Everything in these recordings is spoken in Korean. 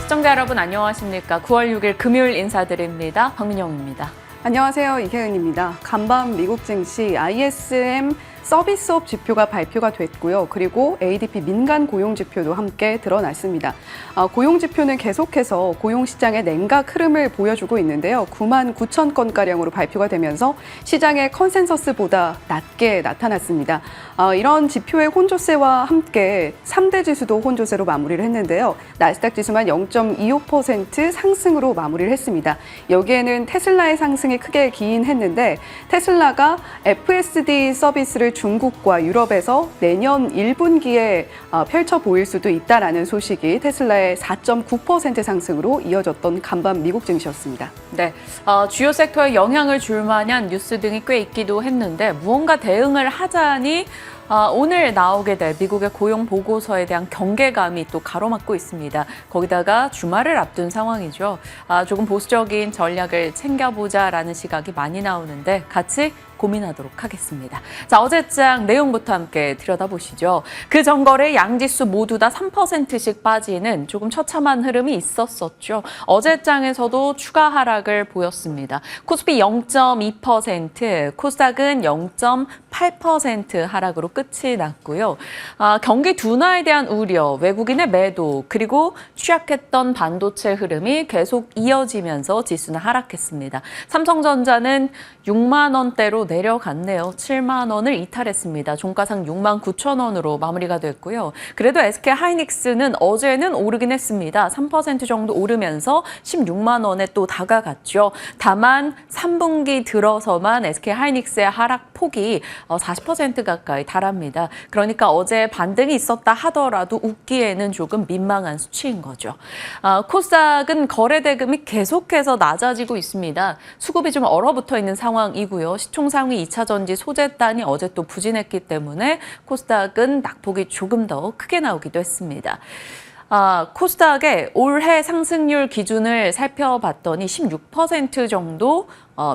시청자 여러분 안녕하십니까. 9월 6일 금요일 인사드립니다. 박민영입니다. 안녕하세요. 이혜은입니다. 간밤 미국 증시 ISM 서비스업 지표가 발표가 됐고요. 그리고 ADP 민간 고용 지표도 함께 드러났습니다. 고용 지표는 계속해서 고용 시장의 냉각 흐름을 보여주고 있는데요. 9만 9천 건가량으로 발표가 되면서 시장의 컨센서스보다 낮게 나타났습니다. 이런 지표의 혼조세와 함께 3대 지수도 혼조세로 마무리를 했는데요. 나스닥 지수만 0.25% 상승으로 마무리를 했습니다. 여기에는 테슬라의 상승이 크게 기인했는데 테슬라가 FSD 서비스를 중국과 유럽에서 내년 1분기에 펼쳐 보일 수도 있다라는 소식이 테슬라의 4.9% 상승으로 이어졌던 간밤 미국 증시였습니다. 네, 주요 섹터에 영향을 줄 만한 뉴스 등이 꽤 있기도 했는데 무언가 대응을 하자니 오늘 나오게 될 미국의 고용 보고서에 대한 경계감이 또 가로막고 있습니다. 거기다가 주말을 앞둔 상황이죠. 조금 보수적인 전략을 챙겨보자라는 시각이 많이 나오는데 같이 고민하도록 하겠습니다. 자, 어제장 내용부터 함께 들여다보시죠. 그 전거래 양지수 모두 다 3%씩 빠지는 조금 처참한 흐름이 있었었죠. 어제장에서도 추가 하락을 보였습니다. 코스피 0.2%, 코스닥은 0.8% 하락으로 끝이 났고요. 경기 둔화에 대한 우려, 외국인의 매도, 그리고 취약했던 반도체 흐름이 계속 이어지면서 지수는 하락했습니다. 삼성전자는 6만 원대로 내려갔네요. 7만 원을 이탈했습니다. 종가상 6만 9천 원으로 마무리가 됐고요. 그래도 SK 하이닉스는 어제는 오르긴 했습니다. 3% 정도 오르면서 16만 원에 또 다가갔죠. 다만 3분기 들어서만 SK 하이닉스의 하락 폭이 40% 가까이 달합니다. 그러니까 어제 반등이 있었다 하더라도 웃기에는 조금 민망한 수치인 거죠. 코스닥은 거래 대금이 계속해서 낮아지고 있습니다. 수급이 좀 얼어붙어 있는 상황이고요. 시총상위 2차 전지 소재단이 어제 또 부진했기 때문에 코스닥은 낙폭이 조금 더 크게 나오기도 했습니다. 코스닥의 올해 상승률 기준을 살펴봤더니 16% 정도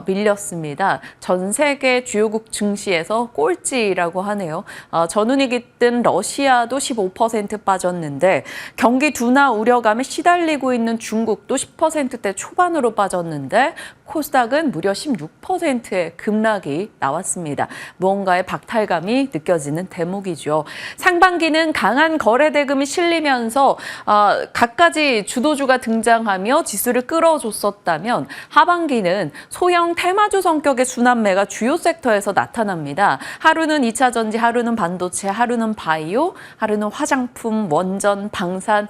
밀렸습니다. 전 세계 주요국 증시에서 꼴찌라고 하네요. 전운이 깃든 러시아도 15% 빠졌는데 경기 둔화 우려감에 시달리고 있는 중국도 10%대 초반으로 빠졌는데 코스닥은 무려 16%의 급락이 나왔습니다. 무언가의 박탈감이 느껴지는 대목이죠. 상반기는 강한 거래 대금이 실리면서 갖가지 주도주가 등장하며 지수를 끌어줬었다면 하반기는 소형 테마주 성격의 순환매가 주요 섹터에서 나타납니다. 하루는 2차 전지, 하루는 반도체, 하루는 바이오, 하루는 화장품, 원전, 방산,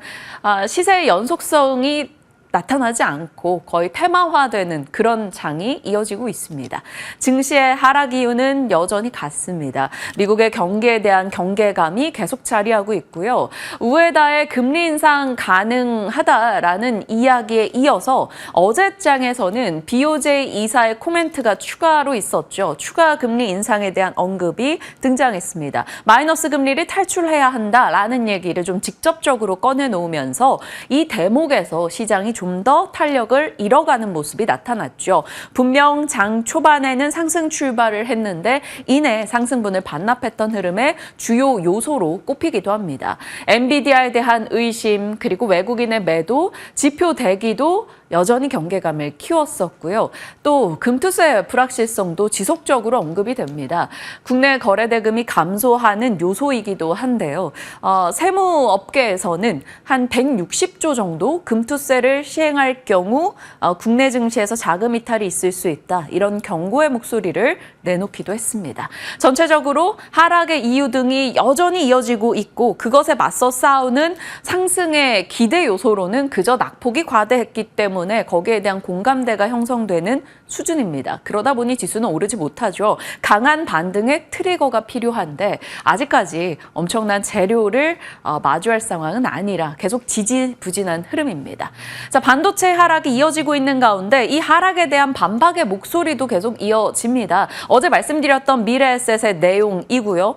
시세의 연속성이 나타나지 않고 거의 테마화되는 그런 장이 이어지고 있습니다. 증시의 하락 이유는 여전히 같습니다. 미국의 경기에 대한 경계감이 계속 자리하고 있고요. 우에다의 금리 인상 가능하다라는 이야기에 이어서 어제장에서는 BOJ 이사의 코멘트가 추가로 있었죠. 추가 금리 인상에 대한 언급이 등장했습니다. 마이너스 금리를 탈출해야 한다라는 얘기를 좀 직접적으로 꺼내놓으면서 이 대목에서 시장이 좀 더 탄력을 잃어가는 모습이 나타났죠. 분명 장 초반에는 상승 출발을 했는데 이내 상승분을 반납했던 흐름의 주요 요소로 꼽히기도 합니다. 엔비디아에 대한 의심 그리고 외국인의 매도, 지표 대기도 여전히 경계감을 키웠었고요. 또 금투세 불확실성도 지속적으로 언급이 됩니다. 국내 거래 대금이 감소하는 요소이기도 한데요. 세무업계에서는 한 160조 정도 금투세를 시행할 경우 국내 증시에서 자금 이탈이 있을 수 있다. 이런 경고의 목소리를 내놓기도 했습니다. 전체적으로 하락의 이유 등이 여전히 이어지고 있고 그것에 맞서 싸우는 상승의 기대 요소로는 그저 낙폭이 과대했기 때문에 거기에 대한 공감대가 형성되는 수준입니다. 그러다 보니 지수는 오르지 못하죠. 강한 반등의 트리거가 필요한데 아직까지 엄청난 재료를 마주할 상황은 아니라 계속 지지부진한 흐름입니다. 자, 반도체 하락이 이어지고 있는 가운데 이 하락에 대한 반박의 목소리도 계속 이어집니다. 어제 말씀드렸던 미래에셋의 내용이고요.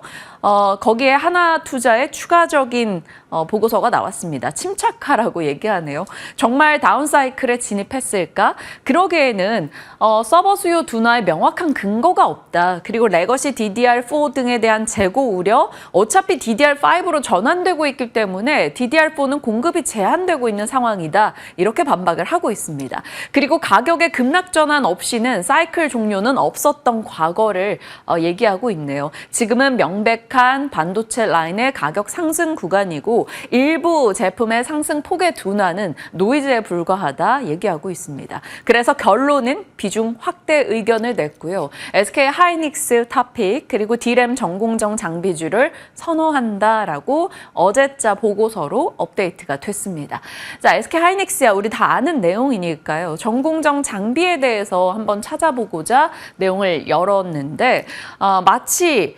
거기에 하나투자의 추가적인 보고서가 나왔습니다. 침착하라고 얘기하네요. 정말 다운사이클에 진입했을까? 그러기에는 서버 수요 둔화에 명확한 근거가 없다. 그리고 레거시 DDR4 등에 대한 재고 우려, 어차피 DDR5로 전환되고 있기 때문에 DDR4는 공급이 제한되고 있는 상황이다. 이렇게 반박을 하고 있습니다. 그리고 가격의 급락 전환 없이는 사이클 종료는 없었던 과거를 얘기하고 있네요. 지금은 명백한 반도체 라인의 가격 상승 구간이고 일부 제품의 상승 폭의 둔화는 노이즈에 불과하다 얘기하고 있습니다. 그래서 결론은 비중 확대 의견을 냈고요. SK 하이닉스 탑픽 그리고 D램 전공정 장비주를 선호한다라고 어제자 보고서로 업데이트가 됐습니다. 자, SK 하이닉스야 우리 다 아는 내용이니까요. 전공정 장비에 대해서 한번 찾아보고자 내용을 열었는데 마치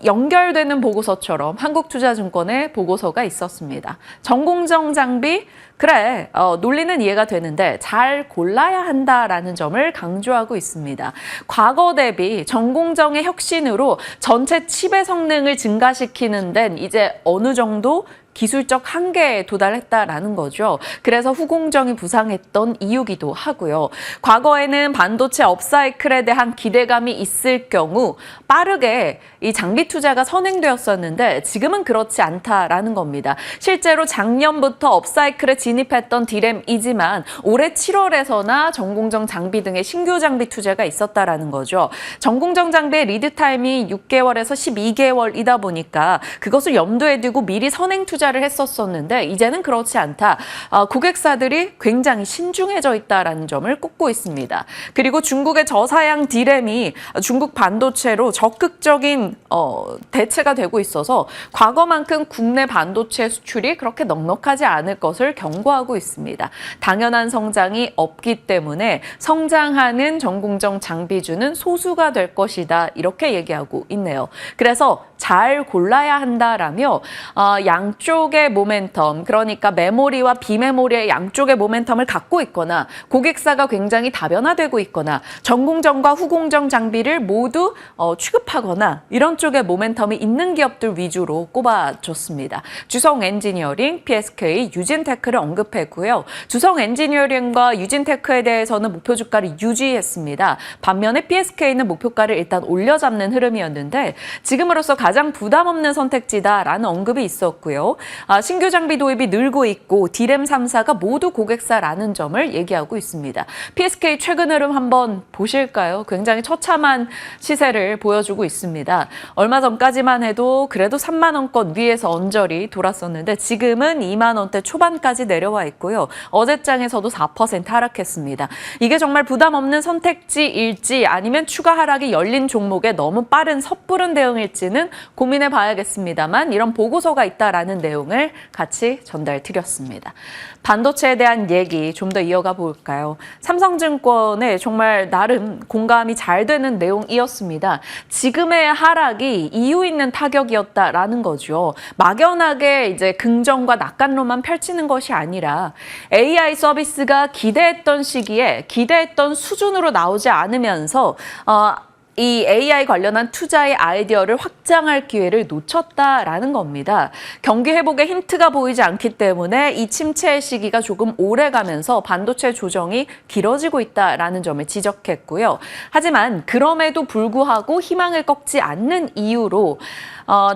연결되는 보고서처럼 한국투자증권의 보고서가 있었습니다. 전공정 장비, 그래, 논리는 이해가 되는데 잘 골라야 한다라는 점을 강조하고 있습니다. 과거 대비 전공정의 혁신으로 전체 칩의 성능을 증가시키는 데는 이제 어느 정도 기술적 한계에 도달했다라는 거죠. 그래서 후공정이 부상했던 이유기도 하고요. 과거에는 반도체 업사이클에 대한 기대감이 있을 경우 빠르게 이 장비 투자가 선행되었었는데 지금은 그렇지 않다라는 겁니다. 실제로 작년부터 업사이클에 진입했던 D램이지만 올해 7월에서나 전공정 장비 등의 신규 장비 투자가 있었다라는 거죠. 전공정 장비의 리드 타임이 6개월에서 12개월이다 보니까 그것을 염두에 두고 미리 선행 투자를 했었었는데 이제는 그렇지 않다. 고객사들이 굉장히 신중해져 있다라는 점을 꼽고 있습니다. 그리고 중국의 저사양 D램이 중국 반도체로 적극적인 대체가 되고 있어서 과거만큼 국내 반도체 수출이 그렇게 넉넉하지 않을 것을 경고하고 있습니다. 당연한 성장이 없기 때문에 성장하는 전공정 장비주는 소수가 될 것이다. 이렇게 얘기하고 있네요. 그래서 잘 골라야 한다라며 양쪽의 모멘텀, 그러니까 메모리와 비메모리의 양쪽의 모멘텀을 갖고 있거나 고객사가 굉장히 다변화되고 있거나 전공정과 후공정 장비를 모두 취급하거나 이런 쪽에 모멘텀이 있는 기업들 위주로 꼽아줬습니다. 주성 엔지니어링, PSK, 유진테크를 언급했고요. 주성 엔지니어링과 유진테크에 대해서는 목표 주가를 유지했습니다. 반면에 PSK는 목표가를 일단 올려잡는 흐름이었는데 지금으로서 가장 부담 없는 선택지다라는 언급이 있었고요. 신규 장비 도입이 늘고 있고 D램 3사가 모두 고객사라는 점을 얘기하고 있습니다. PSK 최근 흐름 한번 보실까요? 굉장히 처참한 시세를 보여주고 있습니다. 얼마 전까지만 해도 그래도 3만 원권 위에서 언저리 돌았었는데 지금은 2만 원대 초반까지 내려와 있고요. 어제장에서도 4% 하락했습니다. 이게 정말 부담 없는 선택지일지 아니면 추가 하락이 열린 종목에 너무 빠른 섣부른 대응일지는 고민해 봐야겠습니다만 이런 보고서가 있다라는 내용을 같이 전달드렸습니다. 반도체에 대한 얘기 좀 더 이어가 볼까요? 삼성증권에 정말 나름 공감이 잘 되는 내용이었습니다. 지금의 하락이 이유 있는 타격이었다라는 거죠. 막연하게 이제 긍정과 낙관론만 펼치는 것이 아니라 AI 서비스가 기대했던 시기에 기대했던 수준으로 나오지 않으면서 이 AI 관련한 투자의 아이디어를 확장할 기회를 놓쳤다라는 겁니다. 경기 회복의 힌트가 보이지 않기 때문에 이 침체의 시기가 조금 오래가면서 반도체 조정이 길어지고 있다라는 점을 지적했고요. 하지만 그럼에도 불구하고 희망을 꺾지 않는 이유로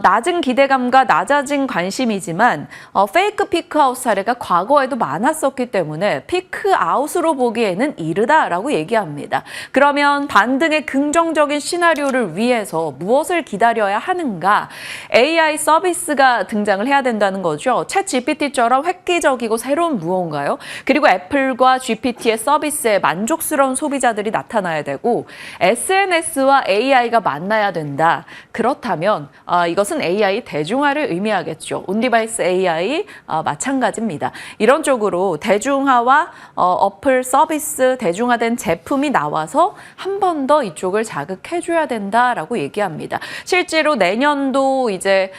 낮은 기대감과 낮아진 관심이지만 페이크 피크아웃 사례가 과거에도 많았었기 때문에 피크아웃으로 보기에는 이르다라고 얘기합니다. 그러면 반등의 긍정적인 시나리오를 위해서 무엇을 기다려야 하는가? AI 서비스가 등장을 해야 된다는 거죠. 챗 GPT처럼 획기적이고 새로운 무언가요. 그리고 애플과 GPT의 서비스에 만족스러운 소비자들이 나타나야 되고 SNS와 AI가 만나야 된다. 그렇다면 이것은 AI 대중화를 의미하겠죠. 온디바이스 AI 마찬가지입니다. 이런 쪽으로 대중화와 어플 서비스, 대중화된 제품이 나와서 한 번 더 이쪽을 자극 자극해줘야 된다라고 얘기합니다. 실제로 내년도 이제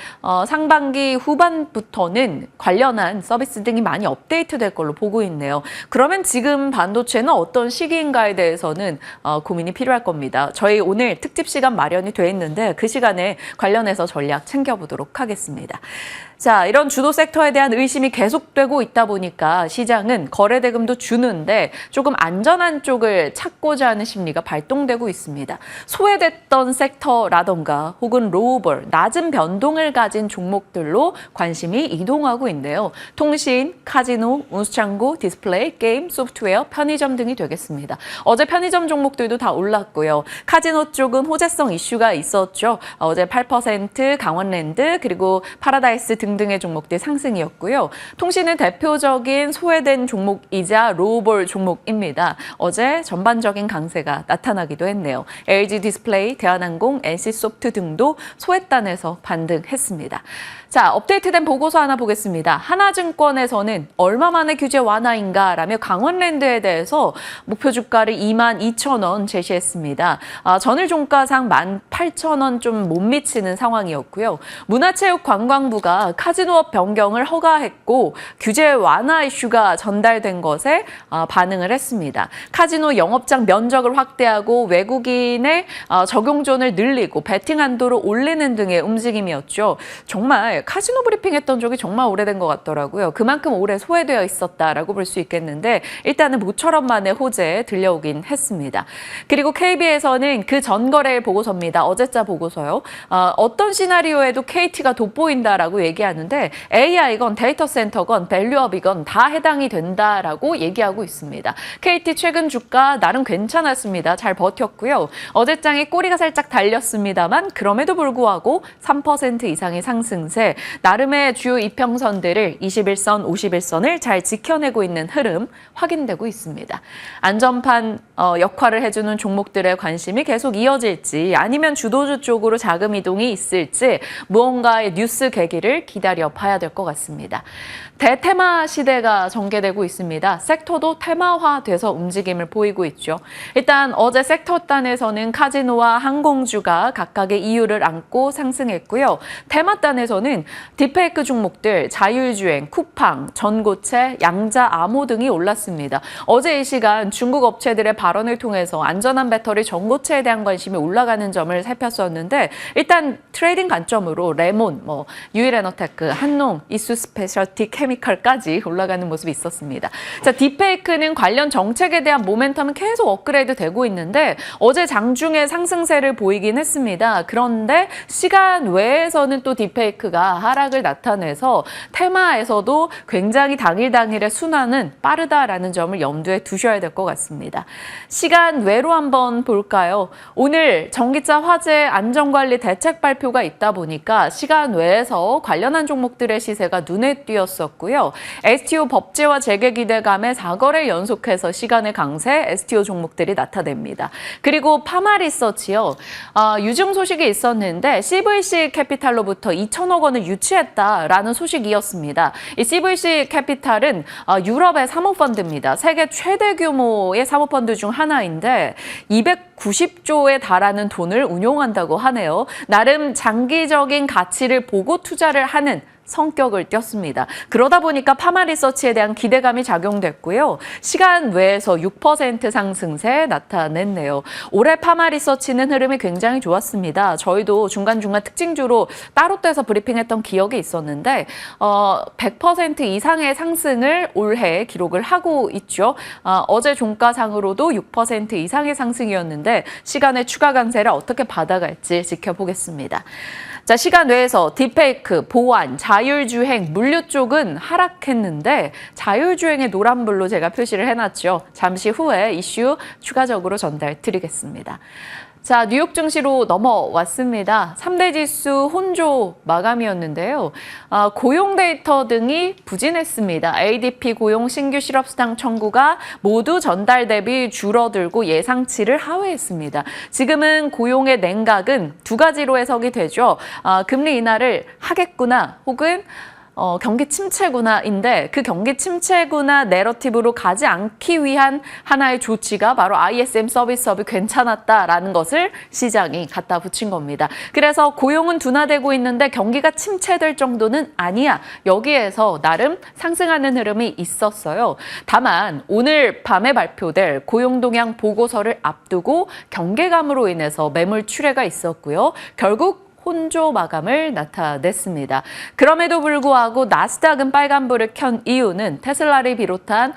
상반기 후반부터는 관련한 서비스 등이 많이 업데이트될 걸로 보고 있네요. 그러면 지금 반도체는 어떤 시기인가에 대해서는 고민이 필요할 겁니다. 저희 오늘 특집 시간 마련이 돼 있는데 그 시간에 관련해서 전략 챙겨보도록 하겠습니다. 자, 이런 주도 섹터에 대한 의심이 계속되고 있다 보니까 시장은 거래 대금도 주는데 조금 안전한 쪽을 찾고자 하는 심리가 발동되고 있습니다. 소외됐던 섹터라던가 혹은 로우볼, 낮은 변동을 가진 종목들로 관심이 이동하고 있는데요. 통신, 카지노, 운수창고, 디스플레이, 게임, 소프트웨어, 편의점 등이 되겠습니다. 어제 편의점 종목들도 다 올랐고요. 카지노 쪽은 호재성 이슈가 있었죠. 어제 8% 강원랜드 그리고 파라다이스 등등의 종목들 상승이었고요. 통신은 대표적인 소외된 종목이자 로우볼 종목입니다. 어제 전반적인 강세가 나타나기도 했네요. LG 디스플레이, 대한항공, NC소프트 등도 소외단에서 반등했습니다. 자, 업데이트된 보고서 하나 보겠습니다. 하나증권에서는 얼마 만에 규제 완화인가라며 강원랜드에 대해서 목표 주가를 22,000원 제시했습니다. 전일 종가상 18,000원 좀 못 미치는 상황이었고요. 문화체육관광부가 카지노업 변경을 허가했고 규제 완화 이슈가 전달된 것에 반응을 했습니다. 카지노 영업장 면적을 확대하고 외국인의 적용존을 늘리고 베팅 한도를 올리는 등의 움직임이었죠. 정말 카지노 브리핑했던 적이 정말 오래된 것 같더라고요. 그만큼 오래 소외되어 있었다라고 볼 수 있겠는데 일단은 모처럼 만에 호재에 들려오긴 했습니다. 그리고 KB에서는 그 전거래 보고서입니다. 어제자 보고서요. 어떤 시나리오에도 KT가 돋보인다라고 얘기하는데 AI건 데이터 센터건 밸류업이건 다 해당이 된다라고 얘기하고 있습니다. KT 최근 주가 나름 괜찮았습니다. 잘 버텼고요. 어제장에 꼬리가 살짝 달렸습니다만 그럼에도 불구하고 3% 이상의 상승세, 나름의 주요 이평선들을 21선, 51선을 잘 지켜내고 있는 흐름 확인되고 있습니다. 안전판 역할을 해주는 종목들의 관심이 계속 이어질지 아니면 주도주 쪽으로 자금 이동이 있을지 무언가의 뉴스 계기를 기다려 봐야 될 것 같습니다. 대테마 시대가 전개되고 있습니다. 섹터도 테마화돼서 움직임을 보이고 있죠. 일단 어제 섹터 단에서는 카지노와 항공주가 각각의 이유를 안고 상승했고요. 테마 단에서는 딥페이크 종목들, 자율주행, 쿠팡, 전고체, 양자, 암호 등이 올랐습니다. 어제 이 시간 중국 업체들의 발언을 통해서 안전한 배터리 전고체에 대한 관심이 올라가는 점을 살폈었는데 일단 트레이딩 관점으로 레몬, 유일에너테크, 한농, 이수스페셜티 케미칼까지 올라가는 모습이 있었습니다. 자, 딥페이크는 관련 정책에 대한 모멘텀은 계속 업그레이드 되고 있는데 어제 장중에 상승세를 보이긴 했습니다. 그런데 시간 외에서는 또 딥페이크가 하락을 나타내서 테마에서도 굉장히 당일의 순환은 빠르다라는 점을 염두에 두셔야 될 것 같습니다. 시간 외로 한번 볼까요? 오늘 전기차 화재 안전관리 대책 발표가 있다 보니까 시간 외에서 관련한 종목들의 시세가 눈에 띄었었고요. STO 법제화 재개 기대감에 4거래 연속해서 시간의 강세 STO 종목들이 나타냅니다. 그리고 파마리서치요. 유증 소식이 있었는데 CVC 캐피탈로부터 2천억 원을 유치했다라는 소식이었습니다. 이 CVC 캐피탈은 유럽의 사모펀드입니다. 세계 최대 규모의 사모펀드 중 하나인데 290조에 달하는 돈을 운용한다고 하네요. 나름 장기적인 가치를 보고 투자를 하는 성격을 띄었습니다. 그러다 보니까 파마리서치에 대한 기대감이 작용됐고요. 시간 외에서 6% 상승세 나타냈네요. 올해 파마리서치는 흐름이 굉장히 좋았습니다. 저희도 중간중간 특징주로 따로 떼서 브리핑했던 기억이 있었는데 100% 이상의 상승을 올해 기록을 하고 있죠. 어제 종가상으로도 6% 이상의 상승이었는데 시간의 추가 강세를 어떻게 받아갈지 지켜보겠습니다. 자, 시간 외에서 딥페이크, 보안, 자율주행, 물류 쪽은 하락했는데 자율주행의 노란불로 제가 표시를 해놨죠. 잠시 후에 이슈 추가적으로 전달드리겠습니다. 자, 뉴욕 증시로 넘어왔습니다. 3대 지수 혼조 마감이었는데요. 고용 데이터 등이 부진했습니다. ADP 고용 신규 실업수당 청구가 모두 전달 대비 줄어들고 예상치를 하회했습니다. 지금은 고용의 냉각은 두 가지로 해석이 되죠. 금리 인하를 하겠구나 혹은 경기 침체구나인데 그 경기 침체구나 내러티브로 가지 않기 위한 하나의 조치가 바로 ISM 서비스업이 괜찮았다라는 것을 시장이 갖다 붙인 겁니다. 그래서 고용은 둔화되고 있는데 경기가 침체될 정도는 아니야. 여기에서 나름 상승하는 흐름이 있었어요. 다만 오늘 밤에 발표될 고용 동향 보고서를 앞두고 경계감으로 인해서 매물 출회가 있었고요. 결국 혼조 마감을 나타냈습니다. 그럼에도 불구하고 나스닥은 빨간불을 켠 이유는 테슬라를 비롯한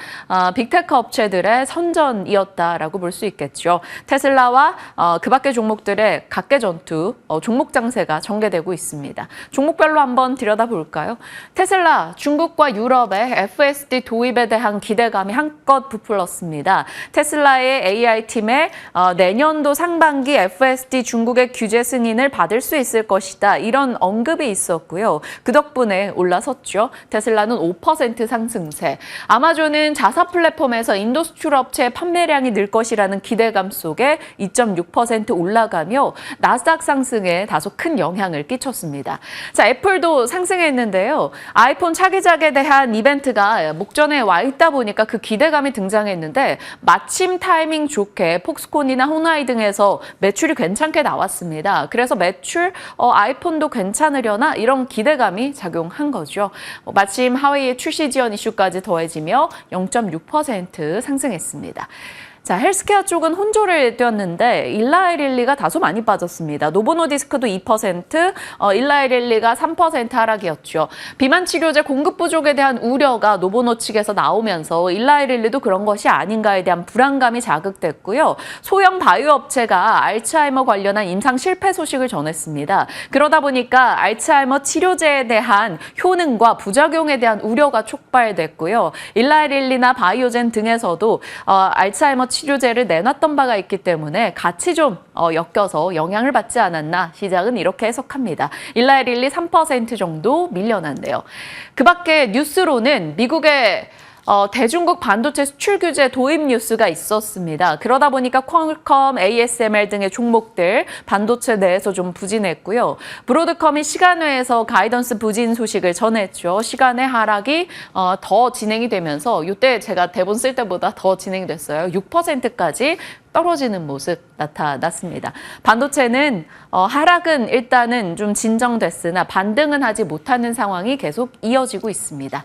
빅테크 업체들의 선전이었다라고 볼 수 있겠죠. 테슬라와 그 밖의 종목들의 각계 전투, 종목 장세가 전개되고 있습니다. 종목별로 한번 들여다볼까요? 테슬라, 중국과 유럽의 FSD 도입에 대한 기대감이 한껏 부풀었습니다. 테슬라의 AI팀에 내년도 상반기 FSD 중국의 규제 승인을 받을 수 있을 것이다. 이런 언급이 있었고요. 그 덕분에 올라섰죠. 테슬라는 5% 상승세. 아마존은 자사 플랫폼에서 인도 수출 업체의 판매량이 늘 것이라는 기대감 속에 2.6% 올라가며 나스닥 상승에 다소 큰 영향을 끼쳤습니다. 자, 애플도 상승했는데요. 아이폰 차기작에 대한 이벤트가 목전에 와 있다 보니까 그 기대감이 등장했는데 마침 타이밍 좋게 폭스콘이나 호나이 등에서 매출이 괜찮게 나왔습니다. 그래서 매출 아이폰도 괜찮으려나 이런 기대감이 작용한 거죠. 마침 하웨이의 출시 지연 이슈까지 더해지며 0.6% 상승했습니다. 자, 헬스케어 쪽은 혼조를 띄었는데 일라이릴리가 다소 많이 빠졌습니다. 노보노디스크도 2%, 일라이릴리가 3% 하락이었죠. 비만 치료제 공급 부족에 대한 우려가 노보노 측에서 나오면서 일라이릴리도 그런 것이 아닌가에 대한 불안감이 자극됐고요. 소형 바이오 업체가 알츠하이머 관련한 임상 실패 소식을 전했습니다. 그러다 보니까 알츠하이머 치료제에 대한 효능과 부작용에 대한 우려가 촉발됐고요. 일라이릴리나 바이오젠 등에서도 알츠하이머 치료제를 내놨던 바가 있기 때문에 같이 좀 엮여서 영향을 받지 않았나 시장은 이렇게 해석합니다. 일라이릴리 3% 정도 밀려났네요. 그 밖에 뉴스로는 미국의 대중국 반도체 수출 규제 도입 뉴스가 있었습니다. 그러다 보니까 퀄컴, ASML 등의 종목들 반도체 내에서 좀 부진했고요. 브로드컴이 시간외에서 가이던스 부진 소식을 전했죠. 시간의 하락이 더 진행이 되면서 이때 제가 대본 쓸 때보다 더 진행이 됐어요. 6%까지 떨어지는 모습 나타났습니다. 반도체는 하락은 일단은 좀 진정됐으나 반등은 하지 못하는 상황이 계속 이어지고 있습니다.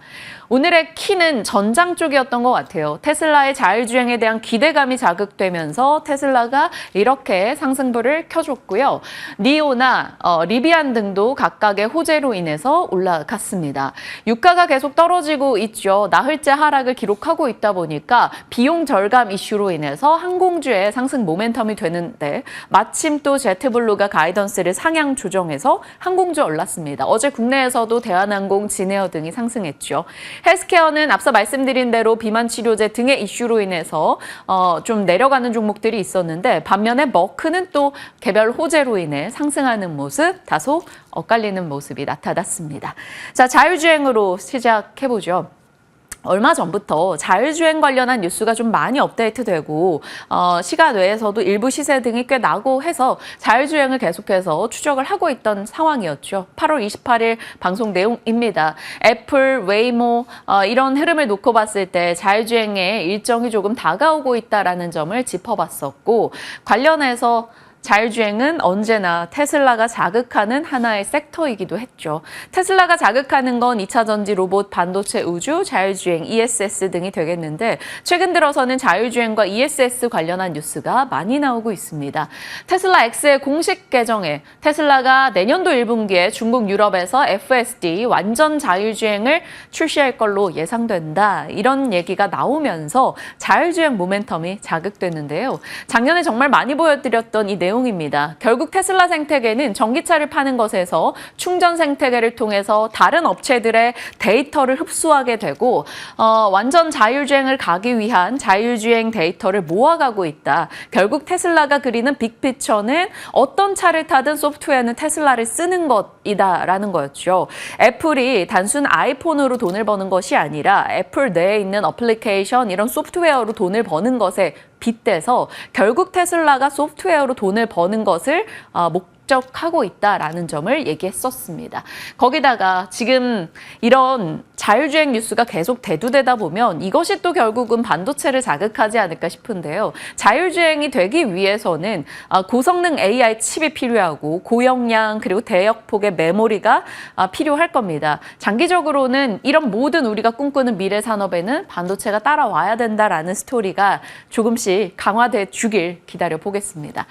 오늘의 키는 전장 쪽이었던 것 같아요. 테슬라의 자율주행에 대한 기대감이 자극되면서 테슬라가 이렇게 상승불을 켜줬고요. 니오나 리비안 등도 각각의 호재로 인해서 올라갔습니다. 유가가 계속 떨어지고 있죠. 나흘째 하락을 기록하고 있다 보니까 비용 절감 이슈로 인해서 항공주의 상승 모멘텀이 되는데 마침 또 제트블루가 가이던스를 상향 조정해서 항공주 올랐습니다. 어제 국내에서도 대한항공, 진에어 등이 상승했죠. 헬스케어는 앞서 말씀드린 대로 비만 치료제 등의 이슈로 인해서 좀 내려가는 종목들이 있었는데 반면에 머크는 또 개별 호재로 인해 상승하는 모습, 다소 엇갈리는 모습이 나타났습니다. 자, 자율주행으로 시작해보죠. 얼마 전부터 자율주행 관련한 뉴스가 좀 많이 업데이트되고 시간 외에서도 일부 시세 등이 꽤 나고 해서 자율주행을 계속해서 추적을 하고 있던 상황이었죠. 8월 28일 방송 내용입니다. 애플, 웨이모 이런 흐름을 놓고 봤을 때 자율주행의 일정이 조금 다가오고 있다는 점을 짚어봤었고 관련해서 자율주행은 언제나 테슬라가 자극하는 하나의 섹터이기도 했죠. 테슬라가 자극하는 건 2차 전지, 로봇, 반도체, 우주, 자율주행, ESS 등이 되겠는데 최근 들어서는 자율주행과 ESS 관련한 뉴스가 많이 나오고 있습니다. 테슬라 X의 공식 계정에 테슬라가 내년도 1분기에 중국, 유럽에서 FSD 완전 자율주행을 출시할 걸로 예상된다. 이런 얘기가 나오면서 자율주행 모멘텀이 자극됐는데요. 작년에 정말 많이 보여드렸던 이 내용입니다. 결국 테슬라 생태계는 전기차를 파는 것에서 충전 생태계를 통해서 다른 업체들의 데이터를 흡수하게 되고 완전 자율주행을 가기 위한 자율주행 데이터를 모아가고 있다. 결국 테슬라가 그리는 빅피처는 어떤 차를 타든 소프트웨어는 테슬라를 쓰는 것이다라는 거였죠. 애플이 단순 아이폰으로 돈을 버는 것이 아니라 애플 내에 있는 어플리케이션 이런 소프트웨어로 돈을 버는 것에 빗대서 결국 테슬라가 소프트웨어로 돈을 버는 것을 축적하고 있다라는 점을 얘기했었습니다. 거기다가 지금 이런 자율주행 뉴스가 계속 대두되다 보면 이것이 또 결국은 반도체를 자극하지 않을까 싶은데요. 자율주행이 되기 위해서는 고성능 AI 칩이 필요하고 고용량 그리고 대역폭의 메모리가 필요할 겁니다. 장기적으로는 이런 모든 우리가 꿈꾸는 미래 산업에는 반도체가 따라와야 된다라는 스토리가 조금씩 강화돼 주길 기다려 보겠습니다.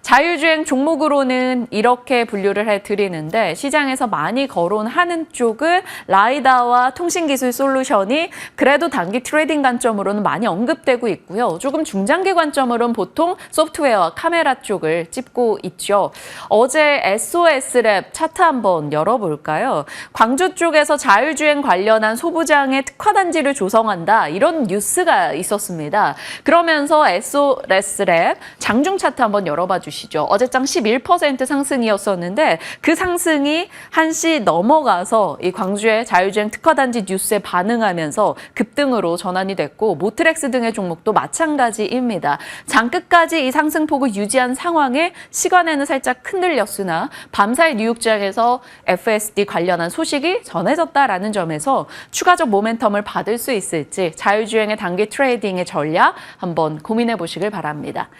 자율주행 종목으로는 이렇게 분류를 해드리는데 시장에서 많이 거론하는 쪽은 라이다와 통신기술 솔루션이 그래도 단기 트레이딩 관점으로는 많이 언급되고 있고요. 조금 중장기 관점으로는 보통 소프트웨어와 카메라 쪽을 찝고 있죠. 어제 SOS랩 차트 한번 열어볼까요? 광주 쪽에서 자율주행 관련한 소부장의 특화단지를 조성한다. 이런 뉴스가 있었습니다. 그러면서 SOS랩 장중 차트 한번 열어봐 주시죠. 어제장 11% 상승이었었는데 그 상승이 1시 넘어가서 이 광주의 자율주행 특화단지 뉴스에 반응하면서 급등으로 전환이 됐고 모트렉스 등의 종목도 마찬가지입니다. 장 끝까지 이 상승폭을 유지한 상황에 시간에는 살짝 흔들렸으나 밤사이 뉴욕장에서 FSD 관련한 소식이 전해졌다라는 점에서 추가적 모멘텀을 받을 수 있을지 자율주행의 단기 트레이딩의 전략 한번 고민해 보시길 바랍니다.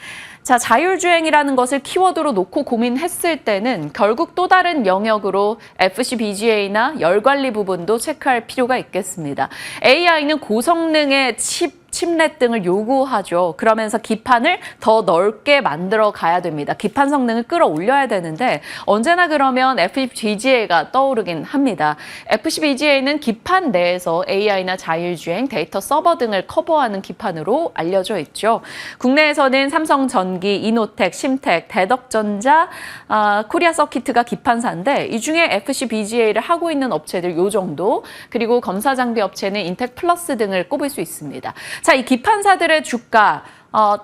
자, 자율주행이라는 것을 키워드로 놓고 고민했을 때는 결국 또 다른 영역으로 FCBGA나 열관리 부분도 체크할 필요가 있겠습니다. AI는 고성능의 칩렛 등을 요구하죠. 그러면서 기판을 더 넓게 만들어 가야 됩니다. 기판 성능을 끌어올려야 되는데 언제나 그러면 FPGA가 떠오르긴 합니다. FPGA는 기판 내에서 AI나 자율주행, 데이터 서버 등을 커버하는 기판으로 알려져 있죠. 국내에서는 삼성전기, 이노텍, 심텍, 대덕전자, 코리아 서키트가 기판사인데 이 중에 FCBGA를 하고 있는 업체들 요 정도, 그리고 검사 장비 업체는 인텍 플러스 등을 꼽을 수 있습니다. 자, 이 기판사들의 주가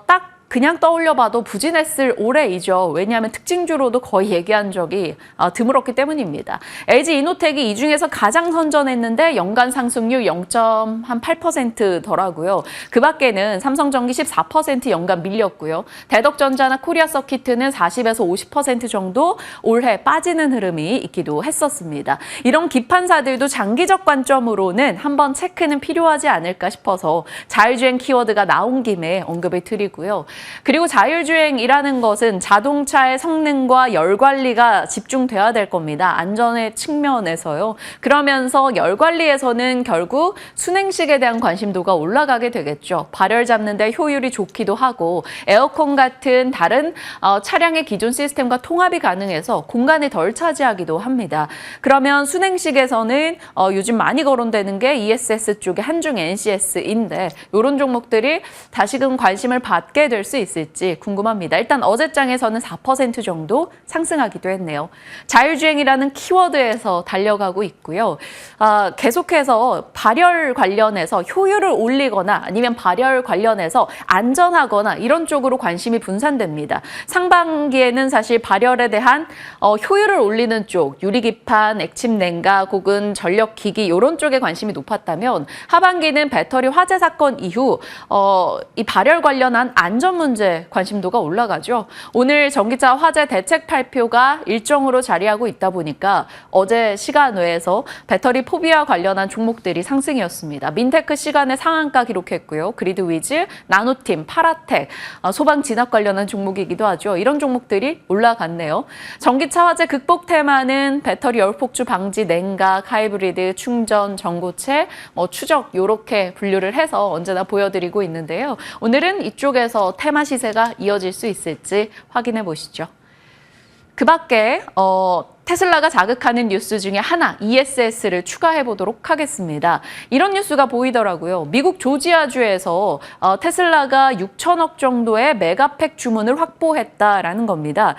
딱 그냥 떠올려봐도 부진했을 올해이죠. 왜냐하면 특징주로도 거의 얘기한 적이 드물었기 때문입니다. LG 이노텍이 이 중에서 가장 선전했는데 연간 상승률 0.8%더라고요. 그 밖에는 삼성전기 14% 연간 밀렸고요. 대덕전자나 코리아 서키트는 40에서 50% 정도 올해 빠지는 흐름이 있기도 했었습니다. 이런 기판사들도 장기적 관점으로는 한번 체크는 필요하지 않을까 싶어서 자율주행 키워드가 나온 김에 언급을 드리고요. 그리고 자율주행이라는 것은 자동차의 성능과 열 관리가 집중돼야 될 겁니다. 안전의 측면에서요. 그러면서 열 관리에서는 결국 순행식에 대한 관심도가 올라가게 되겠죠. 발열 잡는 데 효율이 좋기도 하고 에어컨 같은 다른 차량의 기존 시스템과 통합이 가능해서 공간을 덜 차지하기도 합니다. 그러면 순행식에서는 요즘 많이 거론되는 게 ESS 쪽의 한중 NCS인데 이런 종목들이 다시금 관심을 받게 될 수 있을지 궁금합니다. 일단 어제장에서는 4% 정도 상승하기도 했네요. 자율주행이라는 키워드에서 달려가고 있고요. 계속해서 발열 관련해서 효율을 올리거나 아니면 발열 관련해서 안전하거나 이런 쪽으로 관심이 분산됩니다. 상반기에는 사실 발열에 대한 효율을 올리는 쪽, 유리기판, 액침 냉각 혹은 전력기기 이런 쪽에 관심이 높았다면 하반기는 배터리 화재 사건 이후 이 발열 관련한 안전 문제 관심도가 올라가죠. 오늘 전기차 화재 대책 발표가 일정으로 자리하고 있다 보니까 어제 시간 외에서 배터리 포비아 관련한 종목들이 상승이었습니다. 민테크 시간에 상한가 기록했고요. 그리드위즈, 나노팀, 파라텍, 소방 진압 관련한 종목이기도 하죠. 이런 종목들이 올라갔네요. 전기차 화재 극복 테마는 배터리 열폭주 방지, 냉각, 하이브리드, 충전, 전고체, 추적 이렇게 분류를 해서 언제나 보여드리고 있는데요. 오늘은 이쪽에서 테마 시세가 이어질 수 있을지 확인해 보시죠. 그 밖에 테슬라가 자극하는 뉴스 중에 하나, ESS를 추가해 보도록 하겠습니다. 이런 뉴스가 보이더라고요. 미국 조지아주에서 테슬라가 6천억 정도의 메가팩 주문을 확보했다라는 겁니다.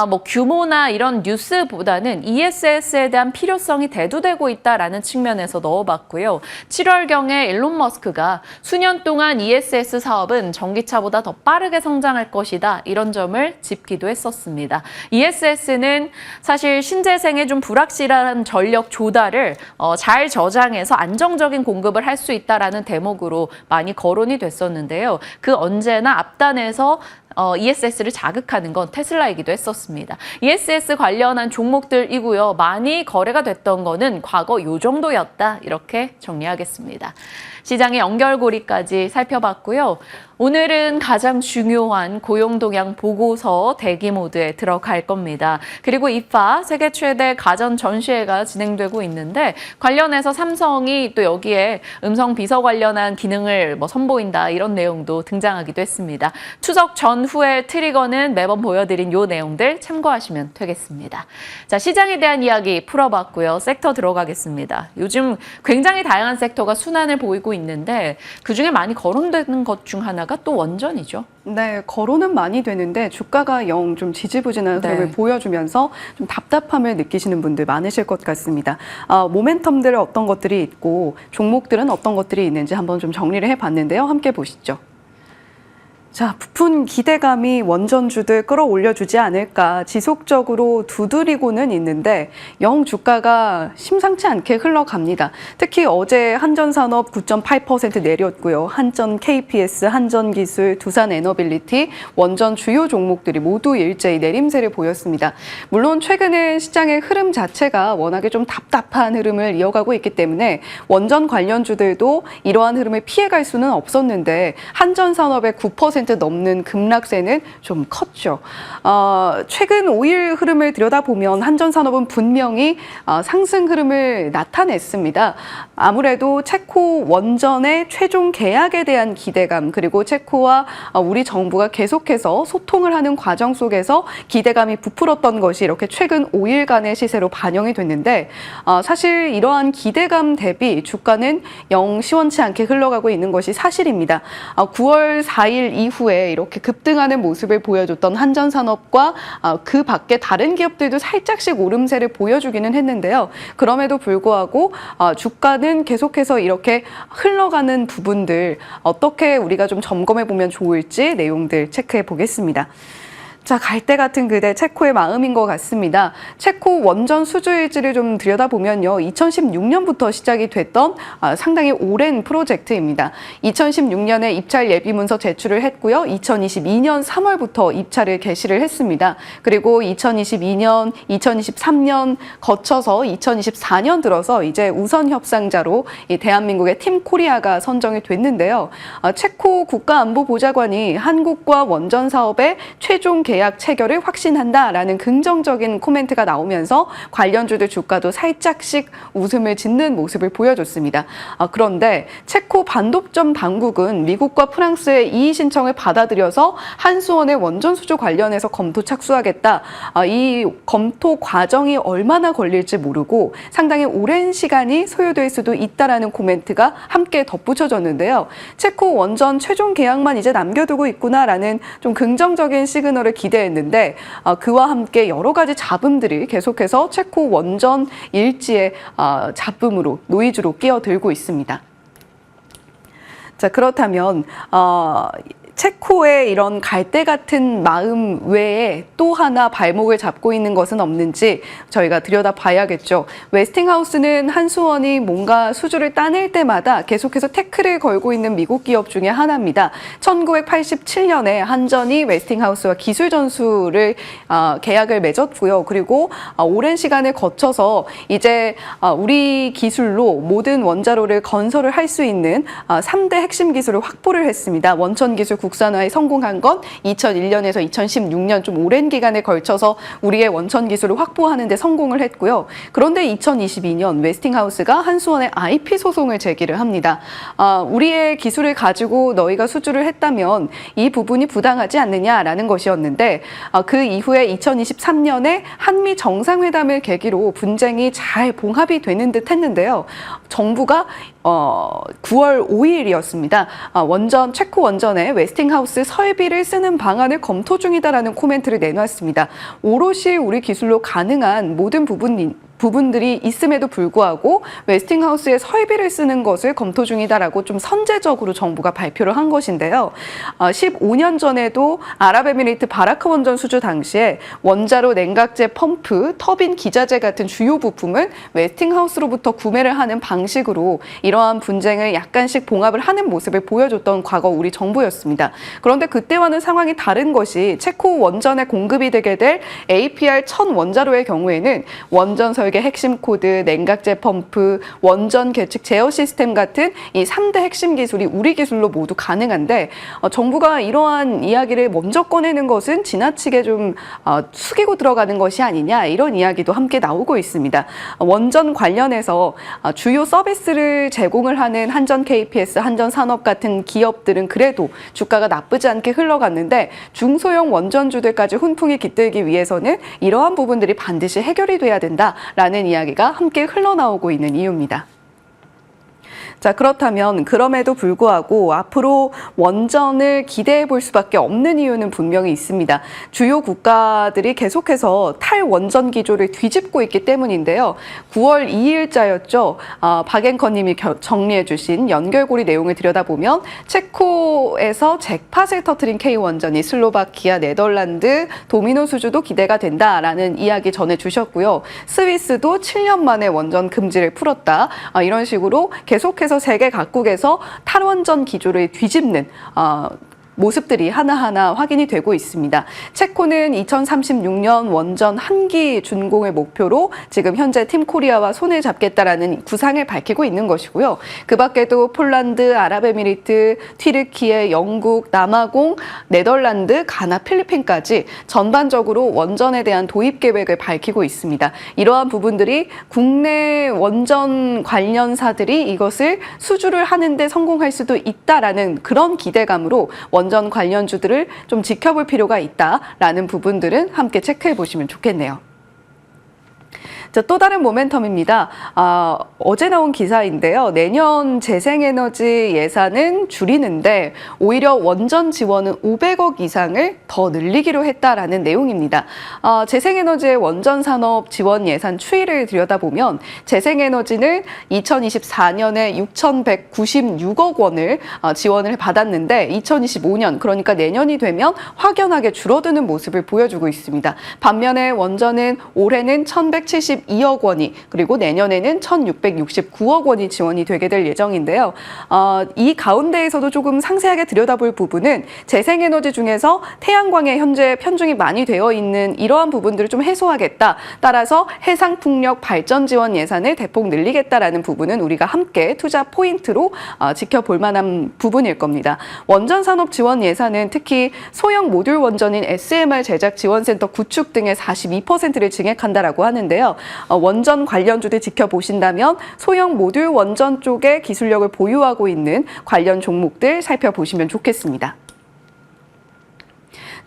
뭐 규모나 이런 뉴스보다는 ESS에 대한 필요성이 대두되고 있다라는 측면에서 넣어봤고요. 7월경에 일론 머스크가 수년 동안 ESS 사업은 전기차보다 더 빠르게 성장할 것이다. 이런 점을 짚기도 했었습니다. ESS는 사실 신재생의 좀 불확실한 전력 조달을 잘 저장해서 안정적인 공급을 할 수 있다라는 대목으로 많이 거론이 됐었는데요. 그 언제나 앞단에서 ESS를 자극하는 건 테슬라이기도 했었습니다. ESS 관련한 종목들이고요. 많이 거래가 됐던 거는 과거 요 정도였다. 이렇게 정리하겠습니다. 시장의 연결고리까지 살펴봤고요. 오늘은 가장 중요한 고용동향 보고서 대기 모드에 들어갈 겁니다. 그리고 IFA 세계 최대 가전 전시회가 진행되고 있는데 관련해서 삼성이 또 여기에 음성 비서 관련한 기능을 선보인다 이런 내용도 등장하기도 했습니다. 추석 전후의 트리거는 매번 보여드린 요 내용들 참고하시면 되겠습니다. 자, 시장에 대한 이야기 풀어봤고요. 섹터 들어가겠습니다. 요즘 굉장히 다양한 섹터가 순환을 보이고 있는데 그중에 많이 거론되는 것 중 하나가 또 원전이죠. 네, 거론은 많이 되는데 주가가 영 좀 지지부진한 흐름을 보여주면서 좀 답답함을 느끼시는 분들 많으실 것 같습니다. 모멘텀들 어떤 것들이 있고 종목들은 어떤 것들이 있는지 한번 좀 정리를 해봤는데요. 함께 보시죠. 자, 부푼 기대감이 원전주들 끌어올려주지 않을까 지속적으로 두드리고는 있는데 영 주가가 심상치 않게 흘러갑니다. 특히 어제 한전산업 9.8% 내렸고요. 한전 KPS, 한전기술, 두산에너빌리티, 원전 주요 종목들이 모두 일제히 내림세를 보였습니다. 물론 최근에 시장의 흐름 자체가 워낙에 좀 답답한 흐름을 이어가고 있기 때문에 원전 관련주들도 이러한 흐름을 피해갈 수는 없었는데 한전산업의 9% 넘는 급락세는 좀 컸죠. 최근 5일 흐름을 들여다보면 한전산업은 분명히 상승 흐름을 나타냈습니다. 아무래도 체코 원전의 최종 계약에 대한 기대감 그리고 체코와 우리 정부가 계속해서 소통을 하는 과정 속에서 기대감이 부풀었던 것이 이렇게 최근 5일간의 시세로 반영이 됐는데 사실 이러한 기대감 대비 주가는 영 시원치 않게 흘러가고 있는 것이 사실입니다. 9월 4일 이후에 이렇게 급등하는 모습을 보여줬던 한전산업과 그 밖에 다른 기업들도 살짝씩 오름세를 보여주기는 했는데요. 그럼에도 불구하고 주가는 계속해서 이렇게 흘러가는 부분들 어떻게 우리가 좀 점검해 보면 좋을지 내용들 체크해 보겠습니다. 자, 갈대 같은 그대 체코의 마음인 것 같습니다. 체코 원전 수주일지를 좀 들여다보면요. 2016년부터 시작이 됐던 상당히 오랜 프로젝트입니다. 2016년에 입찰 예비문서 제출을 했고요. 2022년 3월부터 입찰을 개시를 했습니다. 그리고 2022년, 2023년 거쳐서 2024년 들어서 이제 우선 협상자로 이 대한민국의 팀 코리아가 선정이 됐는데요. 체코 국가안보보좌관이 한국과 원전 사업의 최종 계약 체결을 확신한다라는 긍정적인 코멘트가 나오면서 관련주들 주가도 살짝씩 웃음을 짓는 모습을 보여줬습니다. 그런데 체코 반도점 당국은 미국과 프랑스의 이의 신청을 받아들여서 한수원의 원전 수주 관련해서 검토 착수하겠다. 이 검토 과정이 얼마나 걸릴지 모르고 상당히 오랜 시간이 소요될 수도 있다라는 코멘트가 함께 덧붙여졌는데요. 체코 원전 최종 계약만 이제 남겨두고 있구나라는 좀 긍정적인 시그널을 기대했는데 그와 함께 여러 가지 잡음들이 계속해서 체코 원전 일지의 잡음으로 노이즈로 끼어들고 있습니다. 자, 그렇다면 체코의 이런 갈대 같은 마음 외에 또 하나 발목을 잡고 있는 것은 없는지 저희가 들여다봐야겠죠. 웨스팅하우스는 한수원이 뭔가 수주를 따낼 때마다 계속해서 태클을 걸고 있는 미국 기업 중에 하나입니다. 1987년에 한전이 웨스팅하우스와 기술 전수를 계약을 맺었고요. 그리고 오랜 시간을 거쳐서 이제 우리 기술로 모든 원자로를 건설을 할 수 있는 3대 핵심 기술을 확보를 했습니다. 원천 기술 국산화에 성공한 건 2001년에서 2016년 좀 오랜 기간에 걸쳐서 우리의 원천 기술을 확보하는 데 성공을 했고요. 그런데 2022년 웨스팅하우스가 한수원의 IP 소송을 제기를 합니다. 우리의 기술을 가지고 너희가 수주를 했다면 이 부분이 부당하지 않느냐라는 것이었는데 그 이후에 2023년에 한미 정상회담을 계기로 분쟁이 잘 봉합이 되는 듯 했는데요. 정부가 9월 5일이었습니다. 체코 원전에 웨스팅하우스 설비를 쓰는 방안을 검토 중이다라는 코멘트를 내놨습니다. 오롯이 우리 기술로 가능한 모든 부분들이 있음에도 불구하고 웨스팅하우스에 설비를 쓰는 것을 검토 중이다라고 좀 선제적으로 정부가 발표를 한 것인데요. 15년 전에도 아랍에미리트 바라크 원전 수주 당시에 원자로 냉각제 펌프, 터빈 기자재 같은 주요 부품은 웨스팅하우스로부터 구매를 하는 방식으로 이러한 분쟁을 약간씩 봉합을 하는 모습을 보여줬던 과거 우리 정부였습니다. 그런데 그때와는 상황이 다른 것이 체코 원전에 공급이 되게 될 APR-1000 원자로의 경우에는 원전 설계 핵심 코드, 냉각제 펌프, 원전 계측 제어 시스템 같은 이 3대 핵심 기술이 우리 기술로 모두 가능한데 정부가 이러한 이야기를 먼저 꺼내는 것은 지나치게 좀 숙이고 들어가는 것이 아니냐 이런 이야기도 함께 나오고 있습니다. 원전 관련해서 주요 서비스를 제공을 하는 한전 KPS, 한전 산업 같은 기업들은 그래도 주가가 나쁘지 않게 흘러갔는데 중소형 원전주들까지 훈풍이 깃들기 위해서는 이러한 부분들이 반드시 해결이 돼야 된다라는 이야기가 함께 흘러나오고 있는 이유입니다. 자, 그렇다면 그럼에도 불구하고 앞으로 원전을 기대해 볼 수밖에 없는 이유는 분명히 있습니다. 주요 국가들이 계속해서 탈원전 기조를 뒤집고 있기 때문인데요. 9월 2일자였죠. 박 앵커님이 정리해 주신 연결고리 내용을 들여다보면 체코에서 잭팟을 터뜨린 K원전이 슬로바키아, 네덜란드, 도미노 수주도 기대가 된다라는 이야기 전해주셨고요. 스위스도 7년 만에 원전 금지를 풀었다. 이런 식으로 계속해서 세계 각국에서 탈원전 기조를 뒤집는 모습들이 하나하나 확인이 되고 있습니다. 체코는 2036년 원전 한기 준공을 목표로 지금 현재 팀 코리아와 손을 잡겠다라는 구상을 밝히고 있는 것이고요. 그 밖에도 폴란드, 아랍에미리트, 튀르키예, 영국, 남아공, 네덜란드, 가나, 필리핀까지 전반적으로 원전에 대한 도입 계획을 밝히고 있습니다. 이러한 부분들이 국내 원전 관련사들이 이것을 수주를 하는데 성공할 수도 있다라는 그런 기대감으로 원전 관련주들을 좀 지켜볼 필요가 있다라는 부분들은 함께 체크해 보시면 좋겠네요. 자, 또 다른 모멘텀입니다. 어제 나온 기사인데요. 내년 재생에너지 예산은 줄이는데 오히려 원전 지원은 500억 이상을 더 늘리기로 했다라는 내용입니다. 재생에너지의 원전 산업 지원 예산 추이를 들여다보면 재생에너지는 2024년에 6,196억 원을 지원을 받았는데 2025년 그러니까 내년이 되면 확연하게 줄어드는 모습을 보여주고 있습니다. 반면에 원전은 올해는 1,172억 원이 그리고 내년에는 1,669억 원이 지원이 되게 될 예정인데요. 이 가운데에서도 조금 상세하게 들여다볼 부분은 재생에너지 중에서 태양광에 현재 편중이 많이 되어 있는 이러한 부분들을 좀 해소하겠다. 따라서 해상풍력 발전 지원 예산을 대폭 늘리겠다라는 부분은 우리가 함께 투자 포인트로 지켜볼 만한 부분일 겁니다. 원전 산업 지원 예산은 특히 소형 모듈 원전인 SMR 제작 지원센터 구축 등의 42%를 증액한다라고 하는데요. 원전 관련주들 지켜보신다면 소형 모듈 원전 쪽에 기술력을 보유하고 있는 관련 종목들 살펴보시면 좋겠습니다.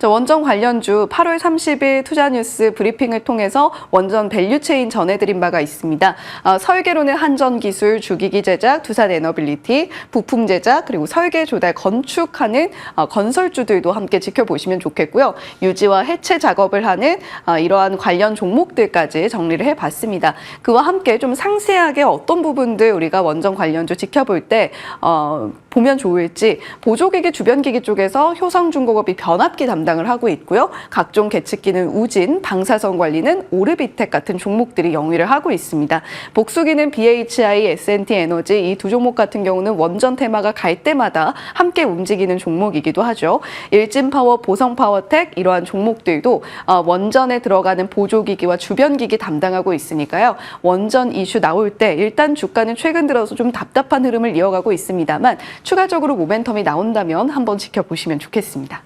원전 관련주 8월 30일 투자뉴스 브리핑을 통해서 원전 밸류체인 전해드린 바가 있습니다. 설계로는 한전기술, 주기기 제작, 두산에너빌리티, 부품 제작, 그리고 설계, 조달, 건축하는 건설주들도 함께 지켜보시면 좋겠고요. 유지와 해체 작업을 하는 이러한 관련 종목들까지 정리를 해봤습니다. 그와 함께 좀 상세하게 어떤 부분들 우리가 원전 관련주 지켜볼 때 보면 좋을지 보조기기, 주변기기 쪽에서 효성중공업이 변압기 담당을 하고 있고요. 각종 계측기는 우진, 방사선 관리는 오르비텍 같은 종목들이 영위를 하고 있습니다. 복수기는 BHI, S&T 에너지 이 두 종목 같은 경우는 원전 테마가 갈 때마다 함께 움직이는 종목이기도 하죠. 일진파워, 보성파워텍 이러한 종목들도 원전에 들어가는 보조기기와 주변기기 담당하고 있으니까요. 원전 이슈 나올 때 일단 주가는 최근 들어서 좀 답답한 흐름을 이어가고 있습니다만 추가적으로 모멘텀이 나온다면 한번 지켜보시면 좋겠습니다.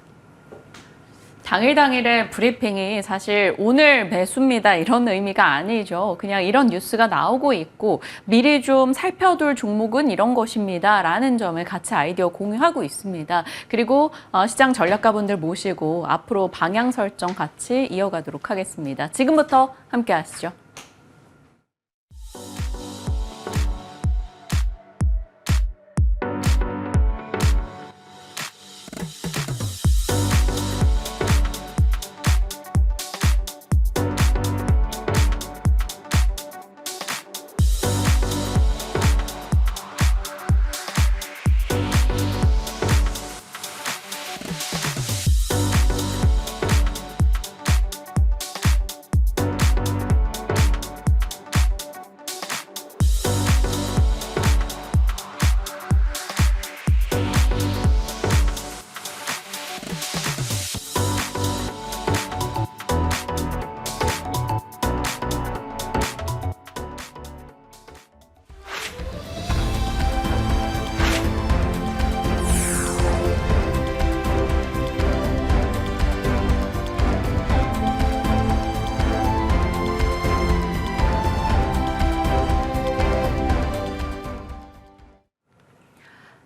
당일의 브리핑이 사실 오늘 매수입니다 이런 의미가 아니죠. 그냥 이런 뉴스가 나오고 있고 미리 좀 살펴둘 종목은 이런 것입니다 라는 점을 같이 아이디어 공유하고 있습니다. 그리고 시장 전략가분들 모시고 앞으로 방향 설정 같이 이어가도록 하겠습니다. 지금부터 함께 하시죠.